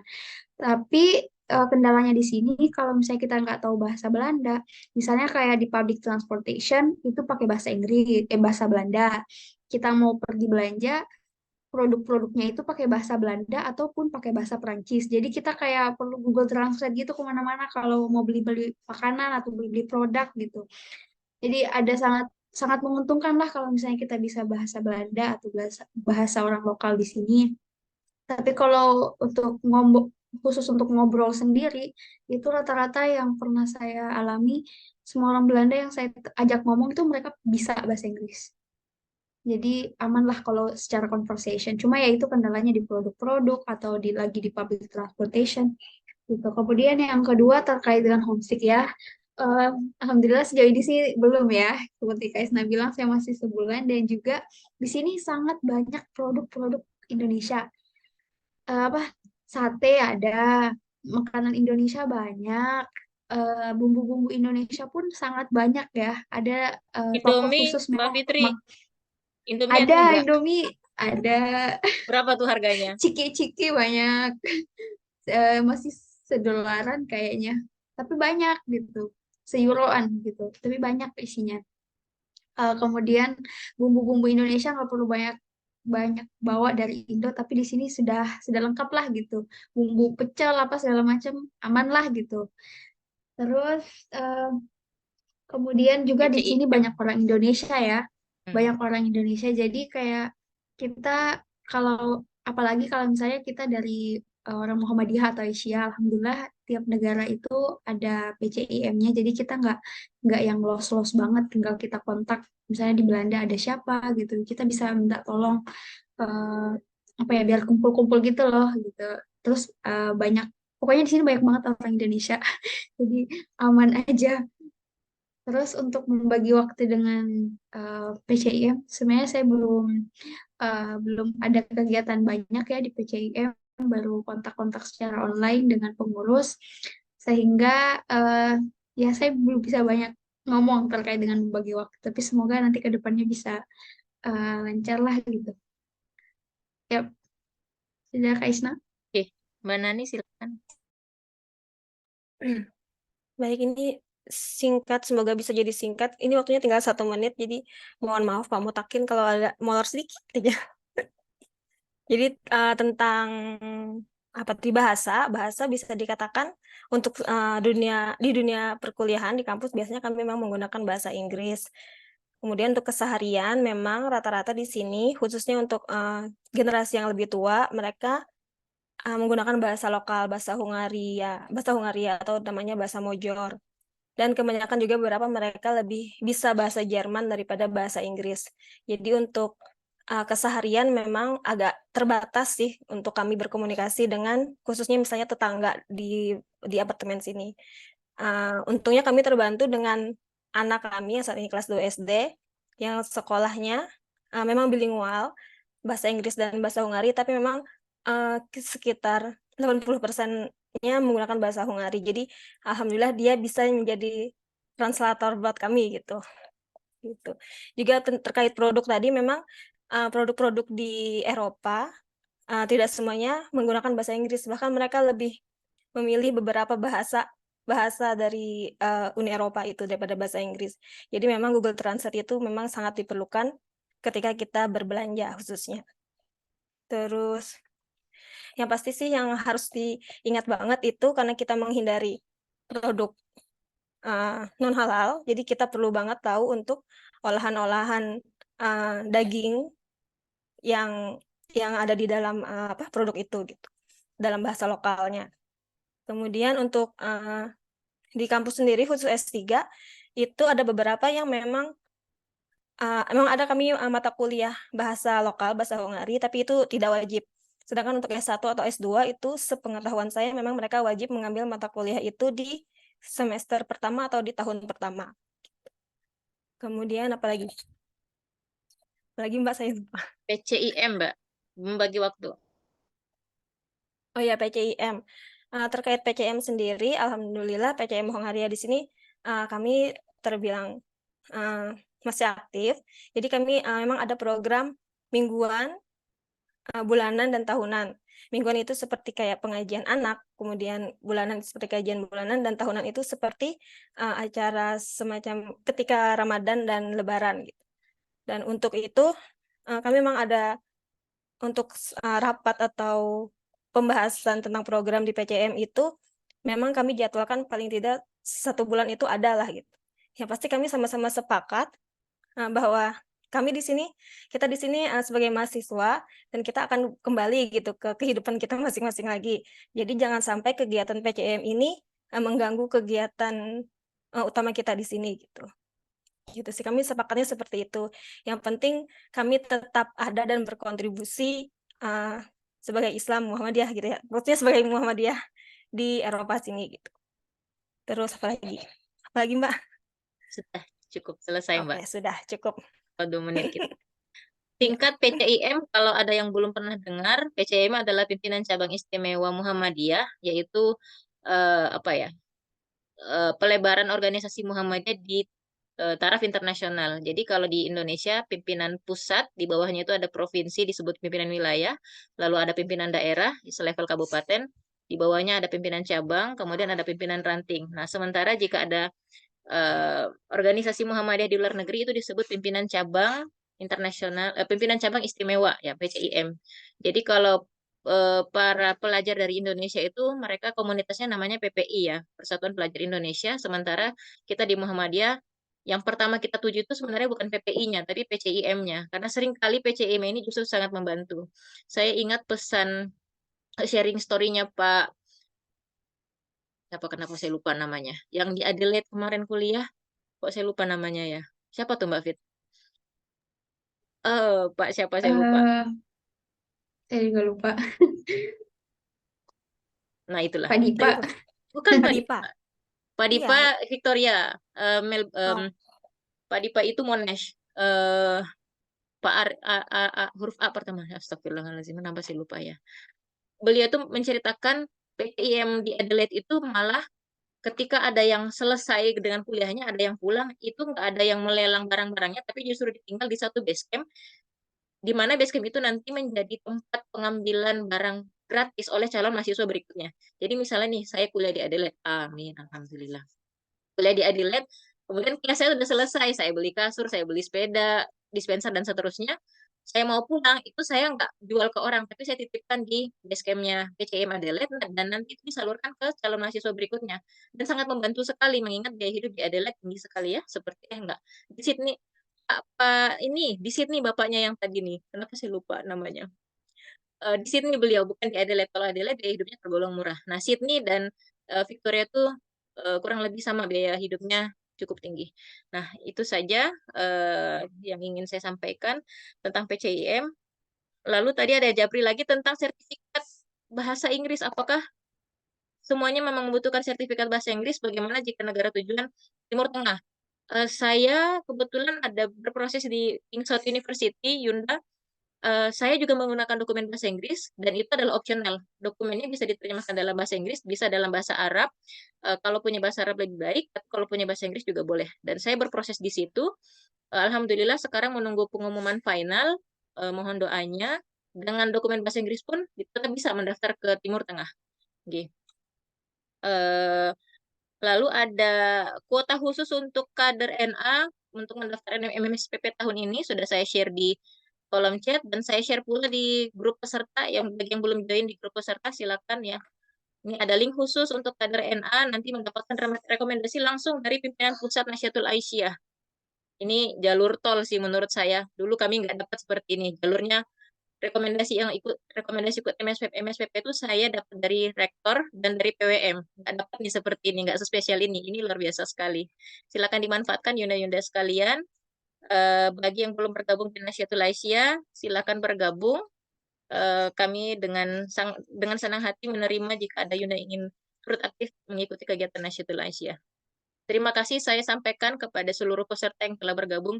Tapi kendalanya di sini kalau misalnya kita nggak tahu bahasa Belanda, misalnya kayak di public transportation itu pakai bahasa Inggris, bahasa Belanda. Kita mau pergi belanja, produk-produknya itu pakai bahasa Belanda ataupun pakai bahasa Perancis. Jadi kita kayak perlu Google Translate gitu kemana-mana kalau mau beli-beli makanan atau beli-beli produk gitu. Jadi ada sangat sangat menguntungkan lah kalau misalnya kita bisa bahasa Belanda atau bahasa, bahasa orang lokal di sini. Tapi kalau khusus untuk ngobrol sendiri, itu rata-rata yang pernah saya alami, semua orang Belanda yang saya ajak ngomong itu mereka bisa bahasa Inggris. Jadi aman lah kalau secara conversation. Cuma ya itu kendalanya di produk-produk atau lagi di public transportation. Gitu. Kemudian yang kedua terkait dengan homesick ya. Eh, Alhamdulillah sejauh ini sih belum ya. Seperti Kak Isna bilang saya masih sebulan dan juga di sini sangat banyak produk-produk Indonesia. Apa sate ada, makanan Indonesia banyak, bumbu-bumbu Indonesia pun sangat banyak ya. Ada toko Indomie, khusus Mbak memang Fitri. Indomie ada ada nggak? Indomie, ada Berapa tuh harganya? ciki-ciki banyak, masih $1 kayaknya, tapi banyak gitu, €1 gitu, tapi banyak isinya. Kemudian bumbu-bumbu Indonesia nggak perlu banyak banyak bawa dari Indo, tapi di sini sudah lengkap lah gitu. Bumbu pecel apa segala macam aman lah gitu. Terus eh, kemudian juga di sini PCIM. banyak orang Indonesia ya, Hmm. banyak orang Indonesia. Jadi kayak kita kalau apalagi kalau misalnya kita dari orang Muhammadiyah atau Asia, alhamdulillah tiap negara itu ada PCIM-nya. Jadi kita nggak yang los-los banget, tinggal kita kontak. Misalnya di Belanda ada siapa gitu, kita bisa minta tolong eh, apa ya biar kumpul-kumpul gitu loh gitu. Terus pokoknya di sini banyak banget orang Indonesia, jadi aman aja. Terus untuk membagi waktu dengan PCIM, sebenarnya saya belum ada kegiatan banyak ya di PCIM, baru kontak-kontak secara online dengan pengurus, sehingga ya saya belum bisa banyak ngomong terkait dengan membagi waktu, tapi semoga nanti ke depannya bisa lancar lah gitu. Ya, sudah Kak Isna. Oke, Mbak Nani silakan. Baik, ini singkat, semoga bisa jadi singkat. Ini waktunya tinggal 1 menit, jadi mohon maaf Pak Mutakin kalau ada molor sedikit aja. Jadi tentang apa tadi bahasa bisa dikatakan untuk di dunia perkuliahan di kampus biasanya kami memang menggunakan bahasa Inggris. Kemudian untuk keseharian memang rata-rata di sini khususnya untuk generasi yang lebih tua mereka menggunakan bahasa lokal, bahasa Hungaria atau namanya bahasa Mojor. Dan kebanyakan juga beberapa mereka lebih bisa bahasa Jerman daripada bahasa Inggris. Jadi untuk keseharian memang agak terbatas sih untuk kami berkomunikasi dengan khususnya misalnya tetangga di apartemen sini. Untungnya kami terbantu dengan anak kami yang saat ini kelas 2 SD yang sekolahnya memang bilingual bahasa Inggris dan bahasa Hungari, tapi memang sekitar 80%-nya menggunakan bahasa Hungari. Jadi alhamdulillah dia bisa menjadi translator buat kami gitu. Gitu. Juga terkait produk tadi memang produk-produk di Eropa tidak semuanya menggunakan bahasa Inggris, bahkan mereka lebih memilih beberapa bahasa dari Uni Eropa itu daripada bahasa Inggris. Jadi memang Google Translate itu memang sangat diperlukan ketika kita berbelanja khususnya. Terus yang pasti sih yang harus diingat banget itu karena kita menghindari produk non halal, jadi kita perlu banget tahu untuk olahan-olahan daging yang ada di dalam produk itu gitu, dalam bahasa lokalnya. Kemudian untuk di kampus sendiri khusus S3 itu ada beberapa yang memang ada kami mata kuliah bahasa lokal, bahasa Hungari, tapi itu tidak wajib. Sedangkan untuk S1 atau S2 itu sepengetahuan saya memang mereka wajib mengambil mata kuliah itu di semester pertama atau di tahun pertama. Kemudian apalagi Mbak saya lupa. PCIM, Mbak, membagi waktu. Oh ya, PCIM. Terkait PCM sendiri, alhamdulillah PCM Hongaria di sini kami terbilang masih aktif. Jadi kami memang ada program mingguan, bulanan, dan tahunan. Mingguan itu seperti kayak pengajian anak, kemudian bulanan seperti kajian bulanan, dan tahunan itu seperti acara semacam ketika Ramadan dan Lebaran gitu. Dan untuk itu kami memang ada untuk rapat atau pembahasan tentang program di PCM itu memang kami jadwalkan paling tidak 1 bulan itu adalah gitu. Yang pasti kami sama-sama sepakat bahwa kita di sini sebagai mahasiswa dan kita akan kembali gitu ke kehidupan kita masing-masing lagi. Jadi jangan sampai kegiatan PCM ini mengganggu kegiatan utama kita di sini gitu. Gitu sih, kami sepakatnya seperti itu. Yang penting kami tetap ada dan berkontribusi sebagai Islam Muhammadiyah gitu ya. Maksudnya sebagai Muhammadiyah di Eropa sini gitu. Terus apalagi Mbak? Sudah cukup selesai, Mbak. Oke, sudah cukup. 2 menit kita. Singkat PCIM, kalau ada yang belum pernah dengar, PCIM adalah Pimpinan Cabang Istimewa Muhammadiyah, yaitu pelebaran organisasi Muhammadiyah di taraf internasional. Jadi kalau di Indonesia, pimpinan pusat, di bawahnya itu ada provinsi disebut pimpinan wilayah, lalu ada pimpinan daerah, selevel kabupaten, di bawahnya ada pimpinan cabang, kemudian ada pimpinan ranting. Nah, sementara jika ada organisasi Muhammadiyah di luar negeri itu disebut pimpinan cabang internasional, pimpinan cabang istimewa ya PCIM. Jadi kalau para pelajar dari Indonesia itu mereka komunitasnya namanya PPI ya, Persatuan Pelajar Indonesia. Sementara kita di Muhammadiyah yang pertama kita tuju itu sebenarnya bukan PPI-nya, tapi PCIM-nya. Karena seringkali PCIM ini justru sangat membantu. Saya ingat pesan sharing story-nya Pak, kenapa saya lupa namanya, yang di Adelaide kemarin kuliah, kok saya lupa namanya ya. Siapa tuh Mbak Fit? Pak siapa saya lupa. Eh, saya juga lupa. Nah itulah. Pak Dipa. Bukan Pak Dipa. Dipa. Pak Iya. Dipa Victoria. Oh. Pak Dipa itu Monash. Pak huruf A pertama. Astagfirullahaladzim. Kenapa saya lupa ya. Beliau tuh menceritakan PCIM di Adelaide itu malah ketika ada yang selesai dengan kuliahnya, ada yang pulang, itu nggak ada yang melelang barang-barangnya, tapi justru ditinggal di satu base camp, di mana base camp itu nanti menjadi tempat pengambilan barang gratis oleh calon mahasiswa berikutnya. Jadi misalnya nih, saya kuliah di Adelaide, amin, alhamdulillah. Kuliah di Adelaide, kemudian kelas saya sudah selesai, saya beli kasur, saya beli sepeda, dispenser, dan seterusnya. Saya mau pulang, itu saya nggak jual ke orang, tapi saya titipkan di base camp-nya PCM Adelaide, dan nanti itu disalurkan ke calon mahasiswa berikutnya. Dan sangat membantu sekali, mengingat biaya hidup di Adelaide tinggi sekali ya, seperti enggak. Di Sydney, di Sydney bapaknya yang tadi nih, kenapa saya lupa namanya? Di Sydney beliau, bukan di Adelaide. Kalau Adelaide biaya hidupnya tergolong murah. Nah, Sydney dan Victoria tuh kurang lebih sama, biaya hidupnya cukup tinggi. Nah, itu saja yang ingin saya sampaikan tentang PCIM. Lalu tadi ada Japri lagi tentang sertifikat bahasa Inggris. Apakah semuanya memang membutuhkan sertifikat bahasa Inggris? Bagaimana jika negara tujuan Timur Tengah? Saya kebetulan ada berproses di King's University, Yunda. Saya juga menggunakan dokumen bahasa Inggris, dan itu adalah opsional. Dokumennya bisa diterjemahkan dalam bahasa Inggris, bisa dalam bahasa Arab. Kalau punya bahasa Arab lebih baik, tapi kalau punya bahasa Inggris juga boleh. Dan saya berproses di situ. Alhamdulillah sekarang menunggu pengumuman final. Mohon doanya. Dengan dokumen bahasa Inggris pun kita bisa mendaftar ke Timur Tengah. Oke. Lalu ada kuota khusus untuk kader NA untuk mendaftar MMSPP tahun ini, sudah saya share di kolom chat, dan saya share pula di grup peserta. Yang bagi yang belum join di grup peserta, silakan ya. Ini ada link khusus untuk kader NA, nanti mendapatkan rekomendasi langsung dari pimpinan pusat Nahdlatul Aisyah. Ini jalur tol sih menurut saya. Dulu kami nggak dapat seperti ini. Jalurnya rekomendasi ikut MSPP itu saya dapat dari rektor dan dari PWM. Nggak dapat nih seperti ini, nggak sespesial ini. Ini luar biasa sekali. Silakan dimanfaatkan Yunda-Yunda sekalian. Bagi yang belum bergabung di Nahdlatul Aisyah, silakan bergabung. Kami dengan senang hati menerima jika ada Yunda ingin turut aktif mengikuti kegiatan Nahdlatul Aisyah. Terima kasih saya sampaikan kepada seluruh peserta yang telah bergabung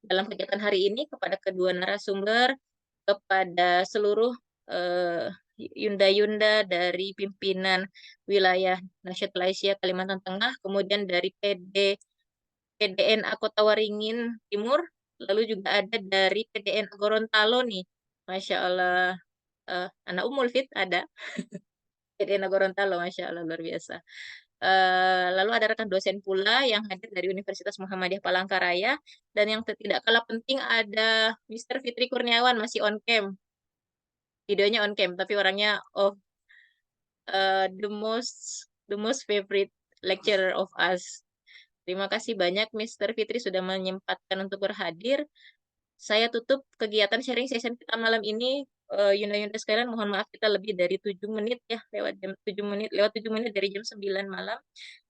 dalam kegiatan hari ini, kepada kedua narasumber, kepada seluruh Yunda-Yunda dari pimpinan wilayah Nahdlatul Aisyah Kalimantan Tengah, kemudian dari PDNA Kota Waringin Timur, lalu juga ada dari PDNA Gorontalo nih. Masya Allah, anak Umul Fit ada. PDNA Gorontalo, Masya Allah, luar biasa. Lalu ada rekan dosen pula yang hadir dari Universitas Muhammadiyah Palangkaraya, dan yang tidak kalah penting ada Mr. Fitri Kurniawan, masih on cam. Videonya on cam, tapi orangnya the most favorite lecturer of us. Terima kasih banyak Mr. Fitri sudah menyempatkan untuk berhadir. Saya tutup kegiatan sharing session kita malam ini. Yunda-Yunda sekalian, mohon maaf kita lebih dari 7 menit ya, lewat 7 menit dari jam 9 malam.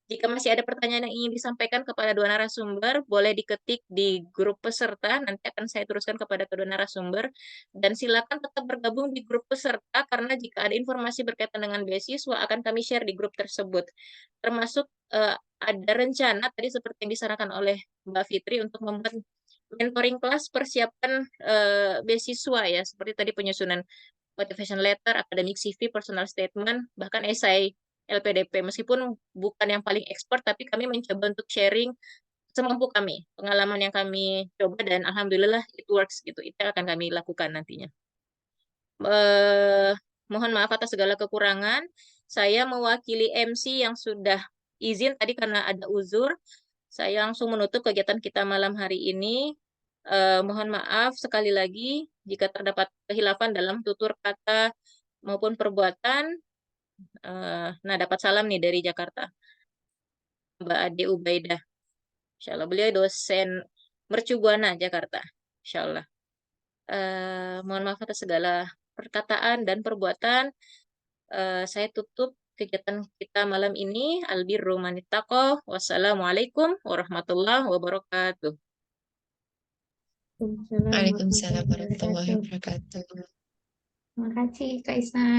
Jika masih ada pertanyaan yang ingin disampaikan kepada dua narasumber, boleh diketik di grup peserta, nanti akan saya teruskan kepada kedua narasumber. Dan silakan tetap bergabung di grup peserta, karena jika ada informasi berkaitan dengan beasiswa akan kami share di grup tersebut. Termasuk ada rencana tadi seperti yang disarankan oleh Mbak Fitri untuk membuat mentoring kelas persiapan beasiswa ya, seperti tadi penyusunan motivation letter, academic CV, personal statement, bahkan esai LPDP. Meskipun bukan yang paling expert, tapi kami mencoba untuk sharing semampu kami, pengalaman yang kami coba, dan alhamdulillah it works gitu. Itu akan kami lakukan nantinya. Mohon maaf atas segala kekurangan. Saya mewakili MC yang sudah izin tadi karena ada uzur. Saya langsung menutup kegiatan kita malam hari ini. Mohon maaf sekali lagi jika terdapat kehilafan dalam tutur kata maupun perbuatan. Nah, dapat salam nih dari Jakarta, Mbak Ade Ubaidah. Insya Allah, beliau dosen Mercu Buana, Jakarta. Insya Allah. Mohon maaf atas segala perkataan dan perbuatan. Saya tutup kegiatan kita malam ini. Albirru manittaqah. Wassalamualaikum warahmatullahi wabarakatuh. Waalaikumsalam Waalaikumsalam warahmatullahi warahmatullahi wabarakatuh. wabarakatuh. Terima kasih Kak Isna.